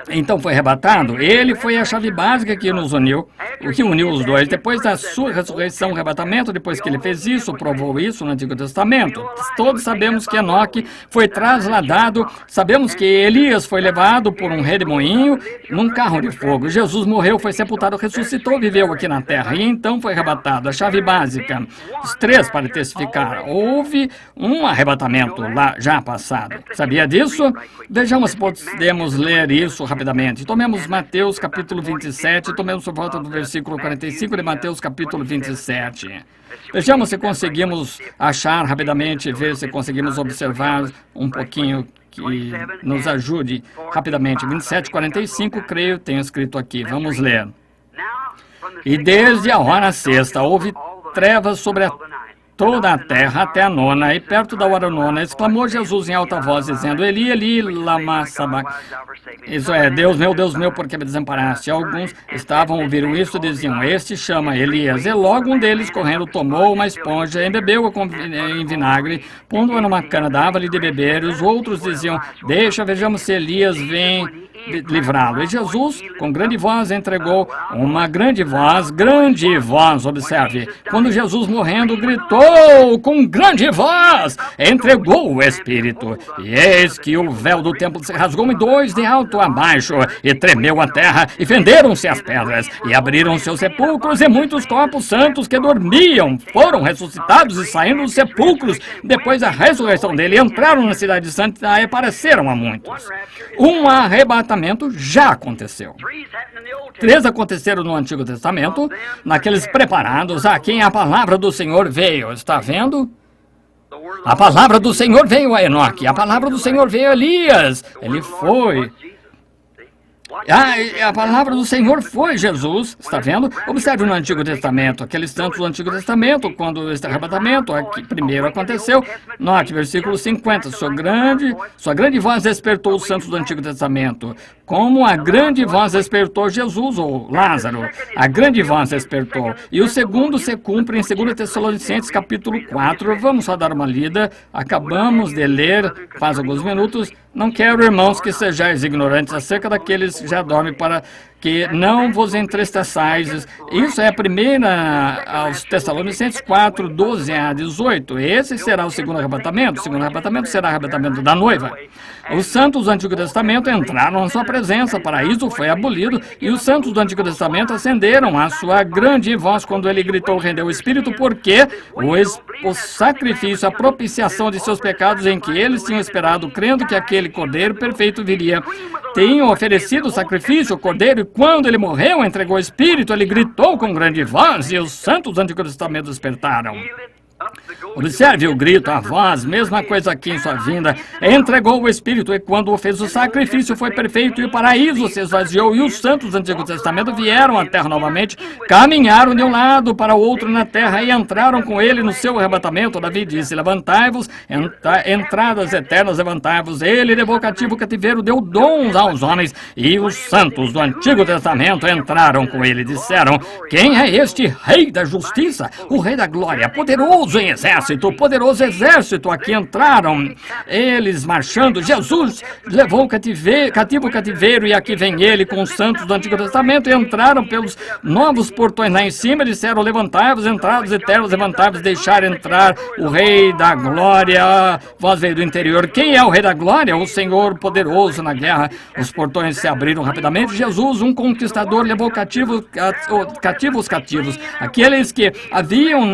então foi arrebatado. Ele foi a chave básica que nos uniu. O que uniu os dois, depois da sua ressurreição, arrebatamento, depois que ele fez isso, provou isso no Antigo Testamento. Todos sabemos que Enoque foi trasladado, sabemos que Elias foi levado por um redemoinho num carro de fogo. Jesus morreu, foi sepultado, ressuscitou, viveu aqui na terra e então foi arrebatado. A chave básica, os 3 para testificar. Houve um arrebatamento lá já passado. Sabia disso? Vejamos se podemos ler isso rapidamente. Tomemos Mateus capítulo 27, tomemos por volta do versículo 45 de Mateus capítulo 27. Vejamos se conseguimos achar rapidamente, ver se conseguimos observar um pouquinho que nos ajude rapidamente. 27, 45, creio, tenho escrito aqui. Vamos ler. E desde a hora sexta houve trevas sobre toda a terra até a 9ª, e perto da hora 9ª, exclamou Jesus em alta voz, dizendo, Eli, Eli, lama sabachthani. Isso é, Deus meu, por que me desamparaste? Alguns ouviram isso e diziam, este chama Elias. E logo um deles, correndo, tomou uma esponja, embebeu-a em vinagre, pondo-a numa cana, dava-lhe de beber, e os outros diziam, vejamos se Elias vem livrá-lo. E Jesus, com grande voz, entregou uma grande voz, observe. Quando Jesus morrendo, gritou com grande voz, entregou o Espírito. E eis que o véu do templo se rasgou em 2 de alto a baixo, e tremeu a terra, e fenderam-se as pedras, e abriram seus sepulcros, e muitos corpos santos que dormiam foram ressuscitados e saindo dos sepulcros, depois da ressurreição dele, entraram na cidade santa e apareceram a muitos. Um arrebatamento já aconteceu. 3 aconteceram no Antigo Testamento, naqueles preparados a quem a palavra do Senhor veio. Está vendo? A palavra do Senhor veio a Enoque, a palavra do Senhor veio a Elias. Ele foi. A palavra do Senhor foi Jesus, está vendo? Observe no Antigo Testamento, aqueles santos do Antigo Testamento, quando este arrebatamento aqui primeiro aconteceu. Note, versículo 50, sua grande voz despertou os santos do Antigo Testamento, como a grande voz despertou Jesus ou Lázaro. A grande voz despertou. E o segundo se cumpre em 2 Tessalonicenses capítulo 4. Vamos só dar uma lida. Acabamos de ler faz alguns minutos. Não quero, irmãos, que sejais ignorantes acerca daqueles que já dormem, para que não vos entristeçais. Isso é a primeira aos Tessalonicenses 4, 12 a 18. Esse será o segundo arrebatamento. O segundo arrebatamento será o arrebatamento da noiva. Os santos do Antigo Testamento entraram na sua presença, o paraíso foi abolido, e os santos do Antigo Testamento acenderam a sua grande voz quando ele gritou, rendeu o Espírito, porque o sacrifício, a propiciação de seus pecados em que eles tinham esperado, crendo que aquele Cordeiro perfeito viria. Tinham oferecido o sacrifício, o Cordeiro, e quando ele morreu, entregou o Espírito, ele gritou com grande voz, e os santos do Antigo Testamento despertaram. Observe o grito, a voz, mesma coisa aqui em sua vinda. Entregou o Espírito, e quando fez o sacrifício foi perfeito, e o paraíso se esvaziou, e os santos do Antigo Testamento vieram à terra novamente, caminharam de um lado para o outro na terra, e entraram com ele no seu arrebatamento. Davi disse, levantai-vos, entradas eternas, levantai-vos. Ele levou cativo o cativeiro, deu dons aos homens, e os santos do Antigo Testamento entraram com ele, disseram, quem é este Rei da Justiça, o Rei da Glória, poderoso em exército, poderoso exército? Aqui entraram eles marchando. Jesus levou cativo o cativeiro, e aqui vem ele com os santos do Antigo Testamento, e entraram pelos novos portões lá em cima, e disseram, levantai-vos, entrados eternos, levantai-vos, deixar entrar o Rei da Glória. Voz veio do interior, quem é o Rei da Glória? O Senhor poderoso na guerra. Os portões se abriram rapidamente. Jesus, um conquistador, levou cativos, aqueles que haviam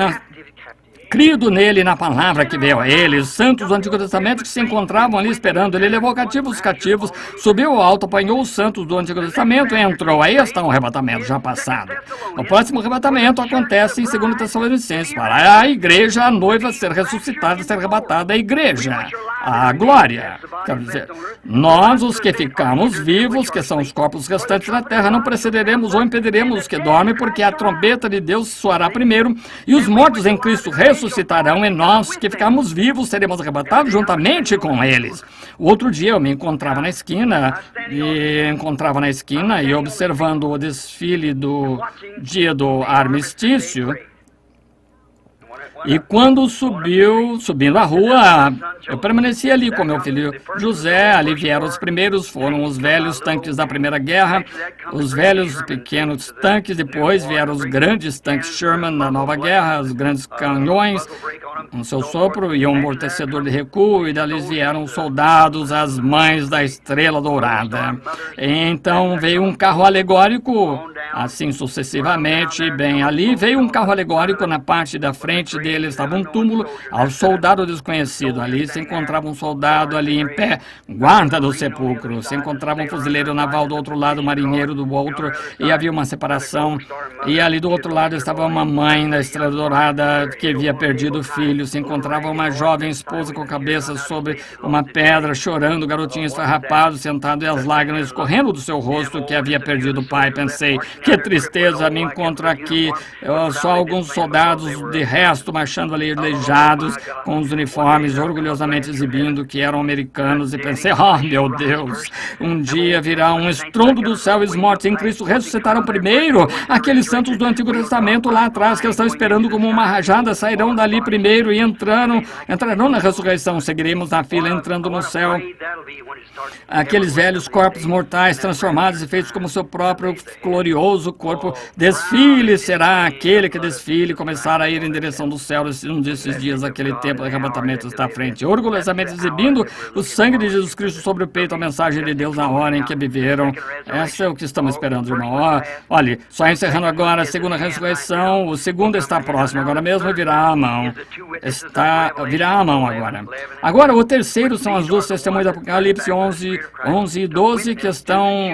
crido nele e na palavra que veio a ele. Os santos do Antigo Testamento que se encontravam ali esperando. Ele levou cativos os cativos, subiu ao alto, apanhou os santos do Antigo Testamento e entrou. Aí está um arrebatamento já passado. O próximo arrebatamento acontece em 2 Tessalonicenses, para a igreja, a noiva ser ressuscitada, ser arrebatada, a igreja, a glória. Quer dizer, nós, os que ficamos vivos, que são os corpos restantes da terra, não precederemos ou impediremos os que dormem, porque a trombeta de Deus soará primeiro, e os mortos em Cristo ressuscitarão, e nós, que ficamos vivos, seremos arrebatados juntamente com eles. O outro dia eu me encontrava na esquina, e observando o desfile do dia do armistício. E quando subindo a rua, eu permaneci ali com meu filho José. Ali vieram os primeiros, foram os velhos tanques da Primeira Guerra, os velhos pequenos tanques, depois vieram os grandes tanques Sherman da Nova Guerra, os grandes canhões, com seu sopro e um amortecedor de recuo, e dali vieram os soldados, as mães da Estrela Dourada. Então veio um carro alegórico, assim sucessivamente, bem ali veio um carro alegórico, na parte da frente dele estava um túmulo ao soldado desconhecido. Ali se encontrava um soldado ali em pé, guarda do sepulcro. Se encontrava um fuzileiro naval do outro lado, marinheiro do outro, e havia uma separação. E ali do outro lado estava uma mãe da Estrela Dourada que havia perdido o filho. Se encontrava uma jovem esposa com a cabeça sobre uma pedra, chorando, o garotinho esfarrapado, sentado, e as lágrimas escorrendo do seu rosto, que havia perdido o pai. Pensei, que tristeza, me encontro aqui, só alguns soldados de resto, marchando ali aleijados, com os uniformes orgulhosamente exibindo que eram americanos, e pensei, meu Deus, um dia virá um estrondo do céu, e os mortos em Cristo ressuscitarão primeiro. Aqueles santos do Antigo Testamento lá atrás, que estão esperando como uma rajada, sairão dali primeiro e entrarão na ressurreição. Seguiremos na fila entrando no céu. Aqueles velhos corpos mortais transformados e feitos como seu próprio glorioso corpo. Desfile será aquele que desfile começar a ir em direção do céu. Um desses dias, aquele tempo de arrebatamento está à frente, orgulhosamente exibindo o sangue de Jesus Cristo sobre o peito, a mensagem de Deus na hora em que viveram. Essa é o que estamos esperando, irmão. Olha, só encerrando agora a segunda ressurreição. O segundo está próximo agora mesmo, e virá a mão. Virá a mão agora. Agora, o terceiro são as duas testemunhas do Apocalipse 11 e 12, que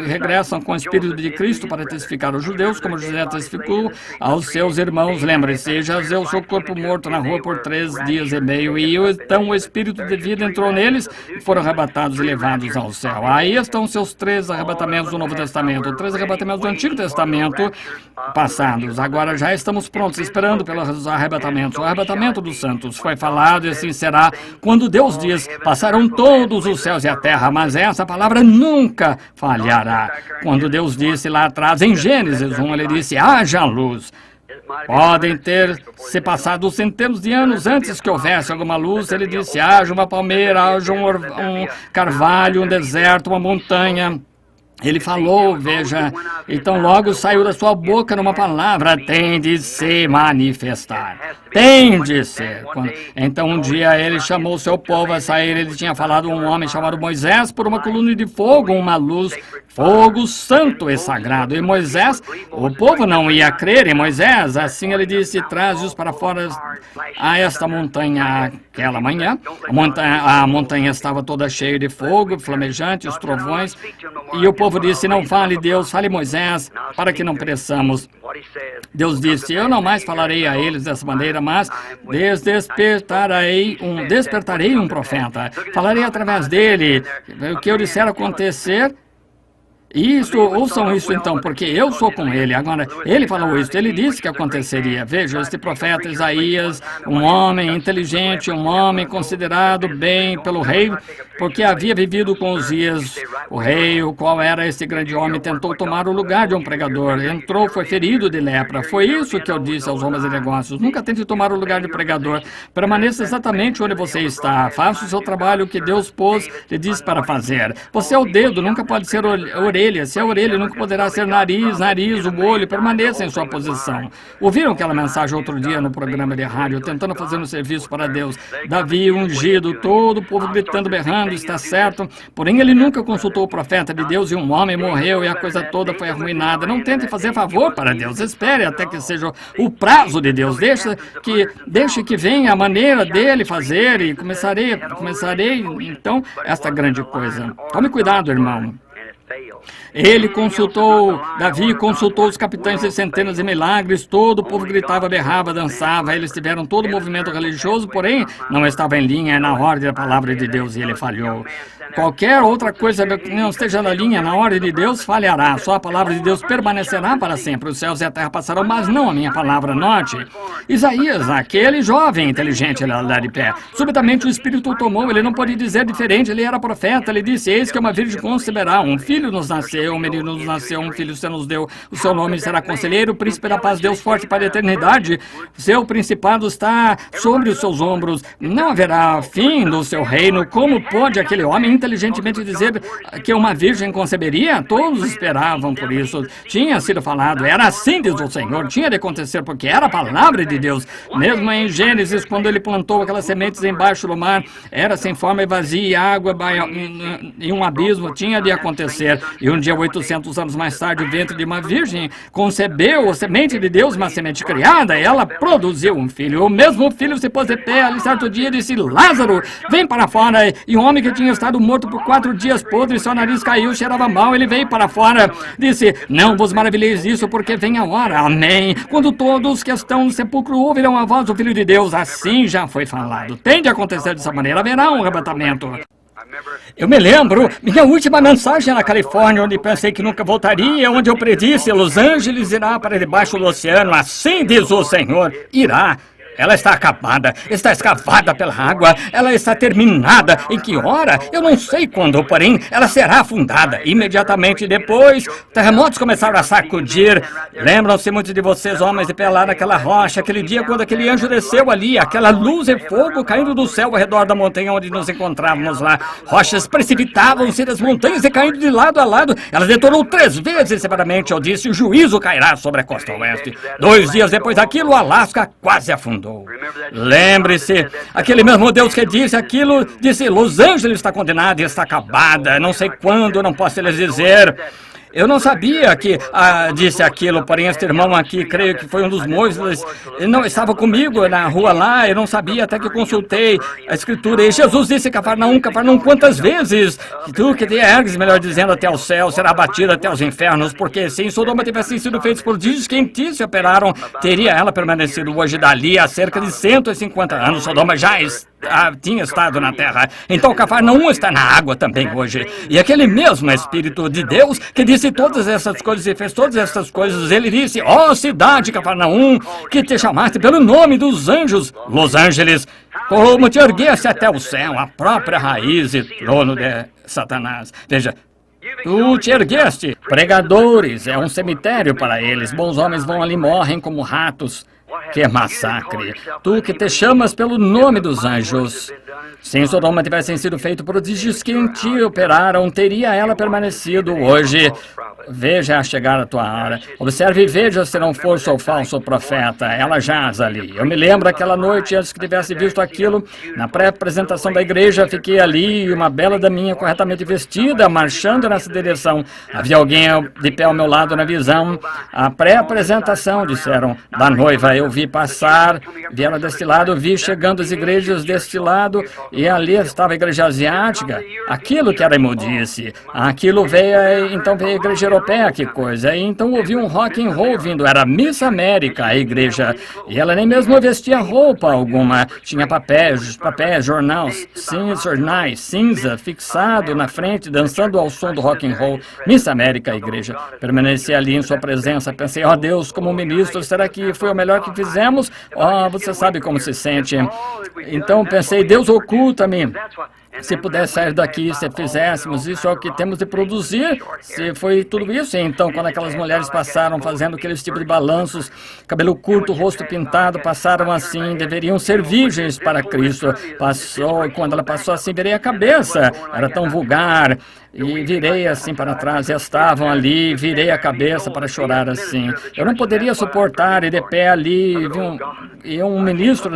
regressam com o Espírito de Cristo para testificar aos judeus, como José testificou aos seus irmãos. Lembre-se, jazeu seu corpo morto na rua por 3 dias e meio, e então o Espírito de vida entrou neles, e foram arrebatados e levados ao céu. Aí estão seus 3 arrebatamentos do Novo Testamento, 3 arrebatamentos do Antigo Testamento passados. Agora já estamos prontos, esperando pelos arrebatamentos. O arrebatamento dos santos foi falado, e assim será quando Deus diz, passarão todos os céus e a terra, mas essa palavra nunca falhará. Quando Deus disse lá atrás, em Gênesis 1, ele disse, haja luz. Podem ter se passado centenas de anos antes que houvesse alguma luz. Ele disse, haja uma palmeira, haja um carvalho, um deserto, uma montanha. Ele falou, veja, então logo saiu da sua boca numa palavra, tem de se manifestar, tem de ser. Então um dia ele chamou seu povo a sair, ele tinha falado um homem chamado Moisés por uma coluna de fogo, uma luz, fogo santo e sagrado. E Moisés, o povo não ia crer em Moisés, assim ele disse, traze-os para fora a esta montanha aquela manhã. A montanha estava toda cheia de fogo, flamejante, os trovões, e o povo disse, não fale Deus, fale Moisés, para que não pereçamos. Deus disse, eu não mais falarei a eles dessa maneira, mas despertarei um profeta. Falarei através dele o que eu disser acontecer. Ouçam isso então, porque eu sou com ele. Agora, ele falou isso, ele disse que aconteceria. Veja, este profeta Isaías, um homem inteligente, um homem considerado bem pelo rei, porque havia vivido com Uzias, o rei, o qual era esse grande homem, tentou tomar o lugar de um pregador. Entrou, foi ferido de lepra. Foi isso que eu disse aos homens de negócios. Nunca tente tomar o lugar de pregador. Permaneça exatamente onde você está. Faça o seu trabalho que Deus lhe disse para fazer. Você é o dedo, nunca pode ser orelha. orelha. Se é orelha, nunca poderá ser nariz, o olho, permaneça em sua posição. Ouviram aquela mensagem outro dia no programa de rádio, tentando fazer um serviço para Deus? Davi ungido, todo o povo gritando, berrando, está certo. Porém, ele nunca consultou o profeta de Deus e um homem morreu e a coisa toda foi arruinada. Não tente fazer favor para Deus. Espere até que seja o prazo de Deus. Deixe que venha a maneira dele fazer e começarei então esta grande coisa. Tome cuidado, irmão. Davi consultou os capitães de centenas de milagres, todo o povo gritava, berrava, dançava, eles tiveram todo o movimento religioso, porém não estava em linha na ordem da palavra de Deus e ele falhou. Qualquer outra coisa que não esteja na linha, na ordem de Deus, falhará. Só a palavra de Deus permanecerá para sempre. Os céus e a terra passarão, mas não a minha palavra. Note, Isaías, aquele jovem inteligente, ele lá de pé. Subitamente o Espírito o tomou, ele não pôde dizer diferente, ele era profeta. Ele disse, eis que uma virgem conceberá, um filho nos nasceu, um menino nos nasceu, um filho você nos deu. O seu nome será Conselheiro, Príncipe da Paz, Deus forte para a eternidade. Seu principado está sobre os seus ombros. Não haverá fim do seu reino. Como pode aquele homem inteligentemente dizer que uma virgem conceberia? Todos esperavam por isso. Tinha sido falado, era assim, diz o Senhor, tinha de acontecer porque era a palavra de Deus. Mesmo em Gênesis, quando ele plantou aquelas sementes embaixo do mar, era sem forma e vazia, e água em um abismo, tinha de acontecer. E um dia, 800 anos mais tarde, o ventre de uma virgem concebeu a semente de Deus, uma semente criada, e ela produziu um filho. O mesmo filho se pôs de pé ali certo dia e disse, Lázaro, vem para fora. E um homem que tinha estado morto por 4 dias podre, seu nariz caiu, cheirava mal, ele veio para fora. Disse, não vos maravilheis disso, porque vem a hora. Amém. Quando todos que estão no sepulcro ouvirão a voz do Filho de Deus, assim já foi falado. Tem de acontecer dessa maneira, haverá um arrebatamento. Eu me lembro, minha última mensagem na Califórnia, onde pensei que nunca voltaria, onde eu predisse, Los Angeles irá para debaixo do oceano, assim diz o Senhor, irá. Ela está acabada, está escavada pela água, ela está terminada. Em que hora? Eu não sei quando, porém, ela será afundada. Imediatamente depois, terremotos começaram a sacudir. Lembram-se muitos de vocês, homens, de pé lá naquela rocha, aquele dia quando aquele anjo desceu ali, aquela luz e fogo caindo do céu ao redor da montanha onde nos encontrávamos lá. Rochas precipitavam-se das montanhas e caindo de lado a lado. Ela detonou 3 vezes separadamente. Eu disse, o juízo cairá sobre a costa oeste. 2 dias depois daquilo, o Alasca quase afundou. Lembre-se, aquele mesmo Deus que disse aquilo, disse, Los Angeles está condenada e está acabada, não sei quando, não posso lhes dizer. Eu não sabia que disse aquilo, porém este irmão aqui, creio que foi um dos moços, não estava comigo na rua lá, eu não sabia até que eu consultei a escritura. E Jesus disse, Cafarnaum, quantas vezes? Tu que te ergues, melhor dizendo, até o céu, será abatido até os infernos, porque se em Sodoma tivessem sido feitos prodígios que em ti se operaram, teria ela permanecido hoje dali há cerca de 150 anos. Sodoma já tinha estado na terra, então Cafarnaum está na água também hoje. E aquele mesmo Espírito de Deus que disse todas essas coisas e fez todas essas coisas, ele disse, ó cidade Cafarnaum, que te chamaste pelo nome dos anjos, Los Angeles, como te erguesse até o céu, a própria raiz e trono de Satanás. Veja, tu te ergueste. Pregadores, é um cemitério para eles. Bons homens vão ali, morrem como ratos. Que massacre! Tu que te chamas pelo nome dos anjos. Se em Sodoma tivessem sido feitos prodígios que em ti operaram, teria ela permanecido hoje. Veja a chegar a tua hora. Observe e veja se não for seu falso profeta. Ela jaz ali. Eu me lembro aquela noite, antes que tivesse visto aquilo, na pré-apresentação da igreja, fiquei ali, uma bela daminha corretamente vestida, marchando nessa direção. Havia alguém de pé ao meu lado na visão. A pré-apresentação, disseram, da noiva. Eu vi passar, vi ela deste lado, vi chegando as igrejas deste lado, e ali estava a igreja asiática. Aquilo que era imundice. Aquilo veio, então veio a igreja europeia, que coisa. E então ouvi um rock and roll vindo, era Miss América, a igreja. E ela nem mesmo vestia roupa alguma. Tinha papéis, jornais, cinza, fixado na frente, dançando ao som do rock and roll. Miss América, a igreja. Permaneci ali em sua presença. Pensei, ó Deus, como ministro, será que foi o melhor que fizemos? Você sabe como se sente. Então pensei, Deus oculta-me. Se pudesse sair daqui, se fizéssemos isso, é o que temos de produzir, se foi tudo isso. E então, quando aquelas mulheres passaram fazendo aqueles tipos de balanços, cabelo curto, rosto pintado, passaram assim, deveriam ser virgens para Cristo. Passou, e quando ela passou assim, virei a cabeça, era tão vulgar. E virei assim para trás, e estavam ali, virei a cabeça para chorar assim. Eu não poderia suportar ir de pé ali, e um ministro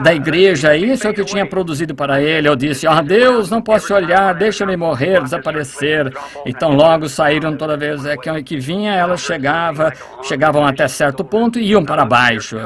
da igreja, isso é o que eu tinha produzido para ele. Eu disse, Deus, não posso olhar, deixa-me morrer, desaparecer. Então logo saíram toda vez que vinha, elas chegavam até certo ponto e iam para baixo.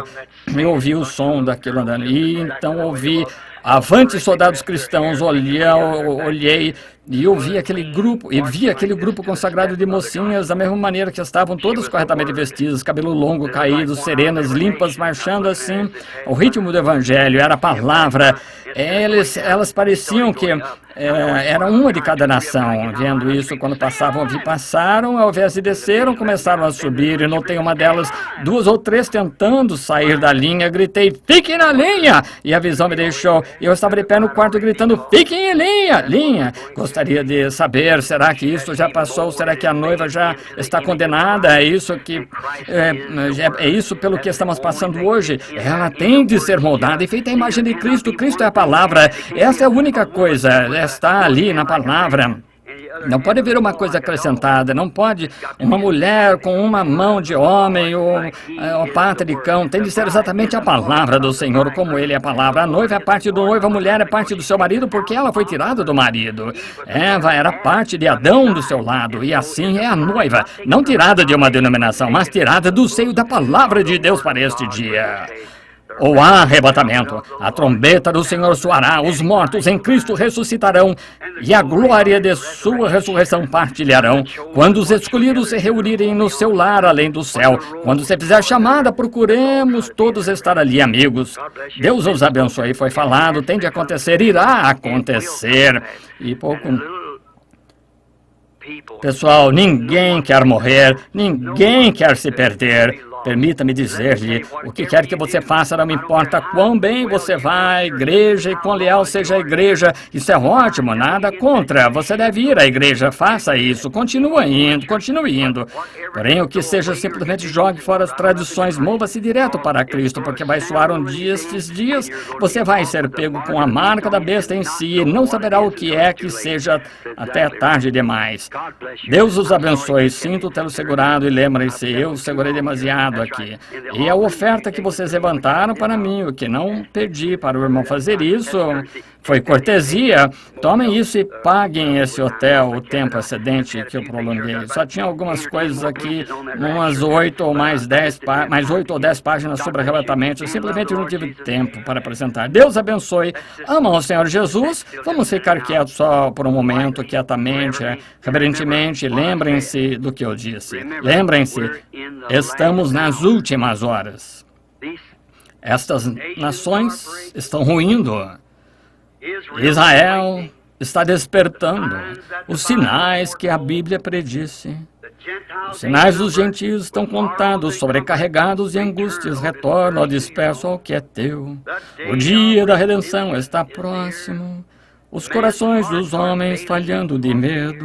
Eu ouvi o som daquilo andando, e então ouvi, avante soldados cristãos, olhei e eu vi aquele grupo consagrado de mocinhas da mesma maneira que estavam todas corretamente vestidas, cabelo longo, caído, serenas, limpas, marchando assim, ao ritmo do evangelho, era a palavra. Elas pareciam que era uma de cada nação. Vendo isso, quando passaram, ao invés de desceram, começaram a subir, e notei uma delas, 2 ou 3 tentando sair da linha. Gritei, fiquem na linha! E a visão me deixou. Eu estava de pé no quarto gritando, fiquem em linha! Gostaria de saber, será que isso já passou? Será que a noiva já está condenada? É isso pelo que estamos passando hoje? Ela tem de ser moldada e feita a imagem de Cristo. Cristo é a palavra. Essa é a única coisa. Está ali na palavra. Não pode haver uma coisa acrescentada, não pode uma mulher com uma mão de homem ou pata de cão, tem de ser exatamente a palavra do Senhor, como Ele é a palavra. A noiva é parte do noivo, a mulher é parte do seu marido, porque ela foi tirada do marido. Eva era parte de Adão do seu lado, e assim é a noiva, não tirada de uma denominação, mas tirada do seio da palavra de Deus para este dia. O arrebatamento, a trombeta do Senhor soará, os mortos em Cristo ressuscitarão, e a glória de sua ressurreição partilharão. Quando os escolhidos se reunirem no seu lar além do céu, quando você fizer chamada, procuremos todos estar ali, amigos. Deus os abençoe, foi falado, tem de acontecer, irá acontecer. E pouco... Pessoal, ninguém quer morrer, ninguém quer se perder. Permita-me dizer-lhe, o que quer que você faça, não me importa quão bem você vá à igreja e quão leal seja a igreja. Isso é ótimo, nada contra. Você deve ir à igreja, faça isso, continue indo. Porém, o que seja, simplesmente jogue fora as tradições, mova-se direto para Cristo, porque vai soar um dia, estes dias, você vai ser pego com a marca da besta em si e não saberá o que é que seja até tarde demais. Deus os abençoe, sinto tê-lo segurado e lembrem-se, eu segurei demasiado aqui. E a oferta que vocês levantaram para mim, o que não pedi para o irmão fazer isso, foi cortesia. Tomem isso e paguem esse hotel o tempo excedente que eu prolonguei. Só tinha algumas coisas aqui, umas 8 ou mais 10 páginas sobre arrebatamento. Eu simplesmente não tive tempo para apresentar. Deus abençoe. Amam o Senhor Jesus. Vamos ficar quietos só por um momento, quietamente, reverentemente. Lembrem-se do que eu disse. Lembrem-se, estamos nas últimas horas. Estas nações estão ruindo. Israel está despertando. Os sinais que a Bíblia predisse. Os sinais dos gentios estão contados, sobrecarregados de angústias, retornam ao disperso ao que é teu. O dia da redenção está próximo. Os corações dos homens falhando de medo.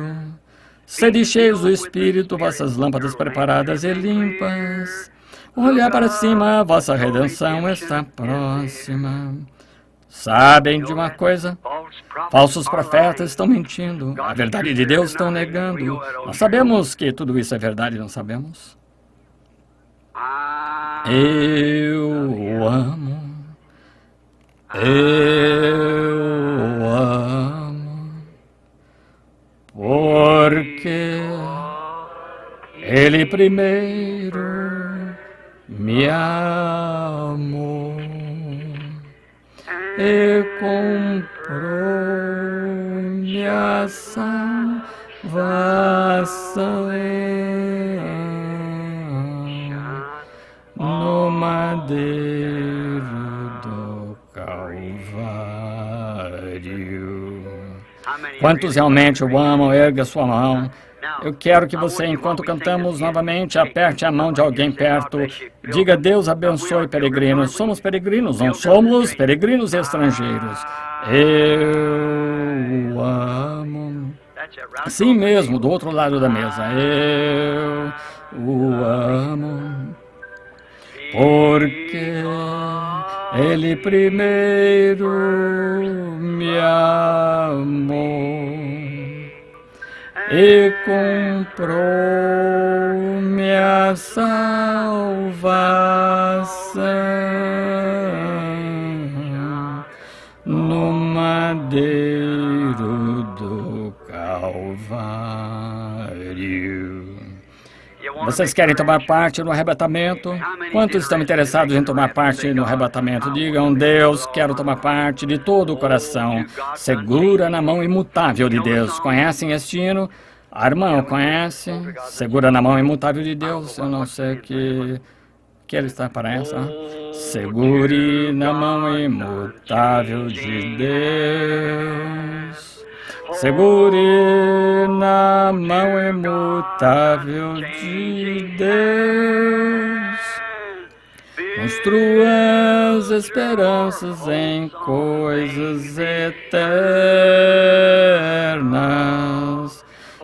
Sede cheios do Espírito, vossas lâmpadas preparadas e limpas. Olhar para cima, vossa redenção está próxima. Sabem de uma coisa? Falsos profetas estão mentindo. A verdade de Deus estão negando. Nós sabemos que tudo isso é verdade, não sabemos? Eu amo. Eu amo. Porque Ele primeiro me amou e comprou minha salvação no madeiro do Calvário. Quantos realmente o amam? Erga sua mão. Eu quero que você, enquanto cantamos novamente, aperte a mão de alguém perto. Diga, Deus abençoe peregrinos. Somos peregrinos, não somos peregrinos estrangeiros. Eu o amo. Assim mesmo, do outro lado da mesa. Eu o amo. Porque Ele primeiro me amou e comprou minha salvação no madeiro do Calvário. Vocês querem tomar parte no arrebatamento? Quantos estão interessados em tomar parte no arrebatamento? Digam, Deus, quero tomar parte de todo o coração. Segura na mão imutável de Deus. Conhecem este hino? A irmã conhece? Segura na mão imutável de Deus. Eu não sei que ele está para essa. Segure na mão imutável de Deus. Segure na mão imutável de Deus. Construa as esperanças em coisas eternas.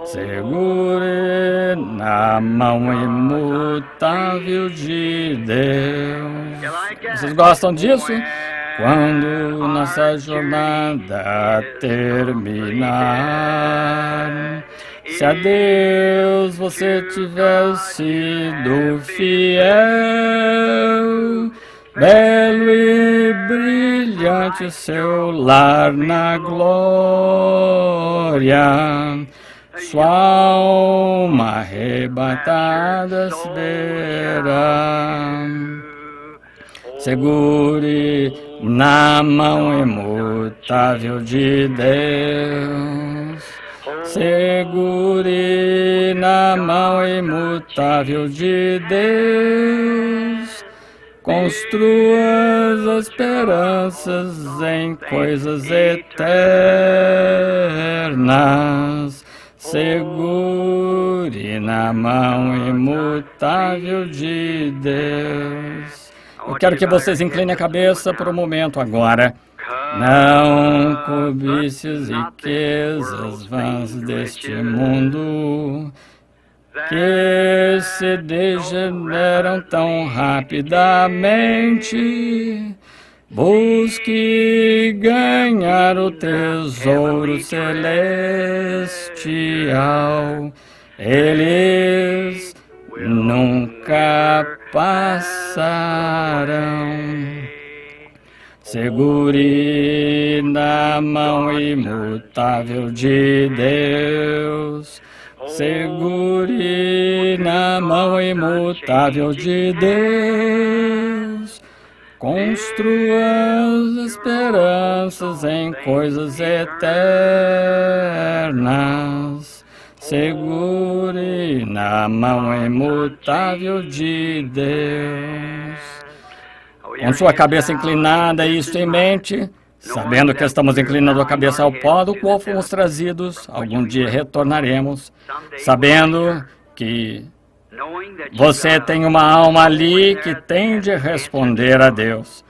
Segure na mão imutável de Deus. Vocês gostam disso? Quando nossa jornada terminar, se a Deus você tiver sido fiel, belo e brilhante o seu lar na glória, sua alma arrebatada se verá. Segure na mão imutável de Deus. Segure na mão imutável de Deus. Construa as esperanças em coisas eternas. Segure na mão imutável de Deus. Eu quero que vocês inclinem a cabeça por um momento agora. Não cobice as riquezas vãs deste mundo, que se degeneram tão rapidamente. Busque ganhar o tesouro celestial. Eles nunca passarão. Segure na mão imutável de Deus. Segure na mão imutável de Deus. Construa as esperanças em coisas eternas. Segure na mão imutável de Deus. Com sua cabeça inclinada e isto em mente, sabendo que estamos inclinando a cabeça ao pó do qual fomos trazidos, algum dia retornaremos, sabendo que você tem uma alma ali que tem de responder a Deus.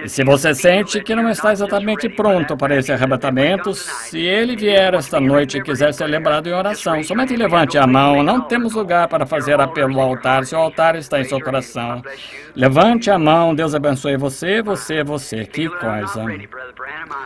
E se você sente que não está exatamente pronto para esse arrebatamento, se ele vier esta noite e quiser ser lembrado em oração, somente levante a mão. Não temos lugar para fazer apelo ao altar, se o altar está em seu coração. Levante a mão, Deus abençoe você. Que coisa.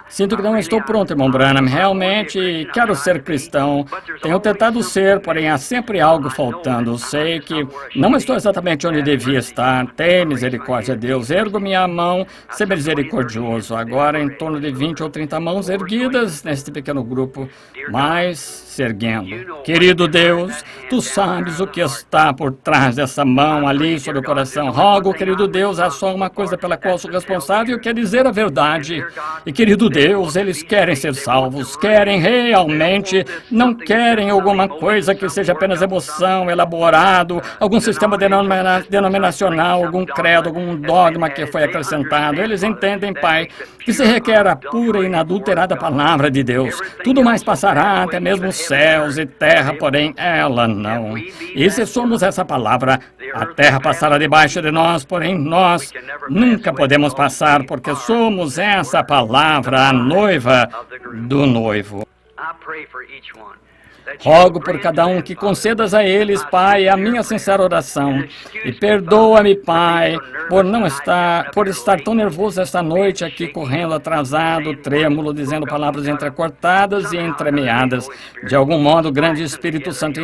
Sinto que não estou pronto, irmão Branham. Realmente quero ser cristão. Tenho tentado ser, porém há sempre algo faltando. Sei que não estou exatamente onde devia estar. Tem misericórdia, Deus. Ergo minha mão, ser misericordioso. Agora, em torno de 20 ou 30 mãos erguidas neste pequeno grupo, mas se erguendo. Querido Deus, Tu sabes o que está por trás dessa mão ali sobre o coração. Rogo, querido Deus, há só uma coisa pela qual sou responsável, que é dizer a verdade. E, querido Deus, eles querem ser salvos, querem realmente, não querem alguma coisa que seja apenas emoção, elaborado, algum sistema denominacional, algum credo, algum dogma que foi acrescentado. eles entendem, Pai, que se requer a pura e inadulterada palavra de Deus. Tudo mais passará, até mesmo céus e terra, porém ela não. E se somos essa palavra, a terra passará debaixo de nós, porém nós nunca podemos passar, porque somos essa palavra, a noiva do noivo. Rogo por cada um que concedas a eles, Pai, a minha sincera oração. E perdoa-me, Pai, por estar tão nervoso esta noite aqui, correndo atrasado, trêmulo, dizendo palavras entrecortadas e entremeadas. De algum modo, grande Espírito Santo,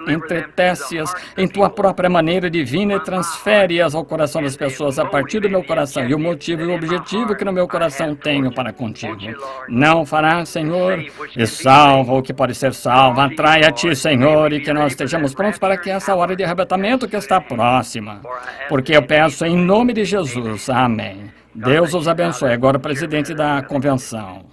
entretece-as em tua própria maneira divina e transfere-as ao coração das pessoas a partir do meu coração e o motivo e o objetivo que no meu coração tenho para contigo. Não farás, Senhor, e salva o que pode ser salvo. Atrai a ti, Senhor, e que nós estejamos prontos para que essa hora de arrebatamento que está próxima. Porque eu peço em nome de Jesus. Amém. Deus os abençoe. Agora, o presidente da convenção.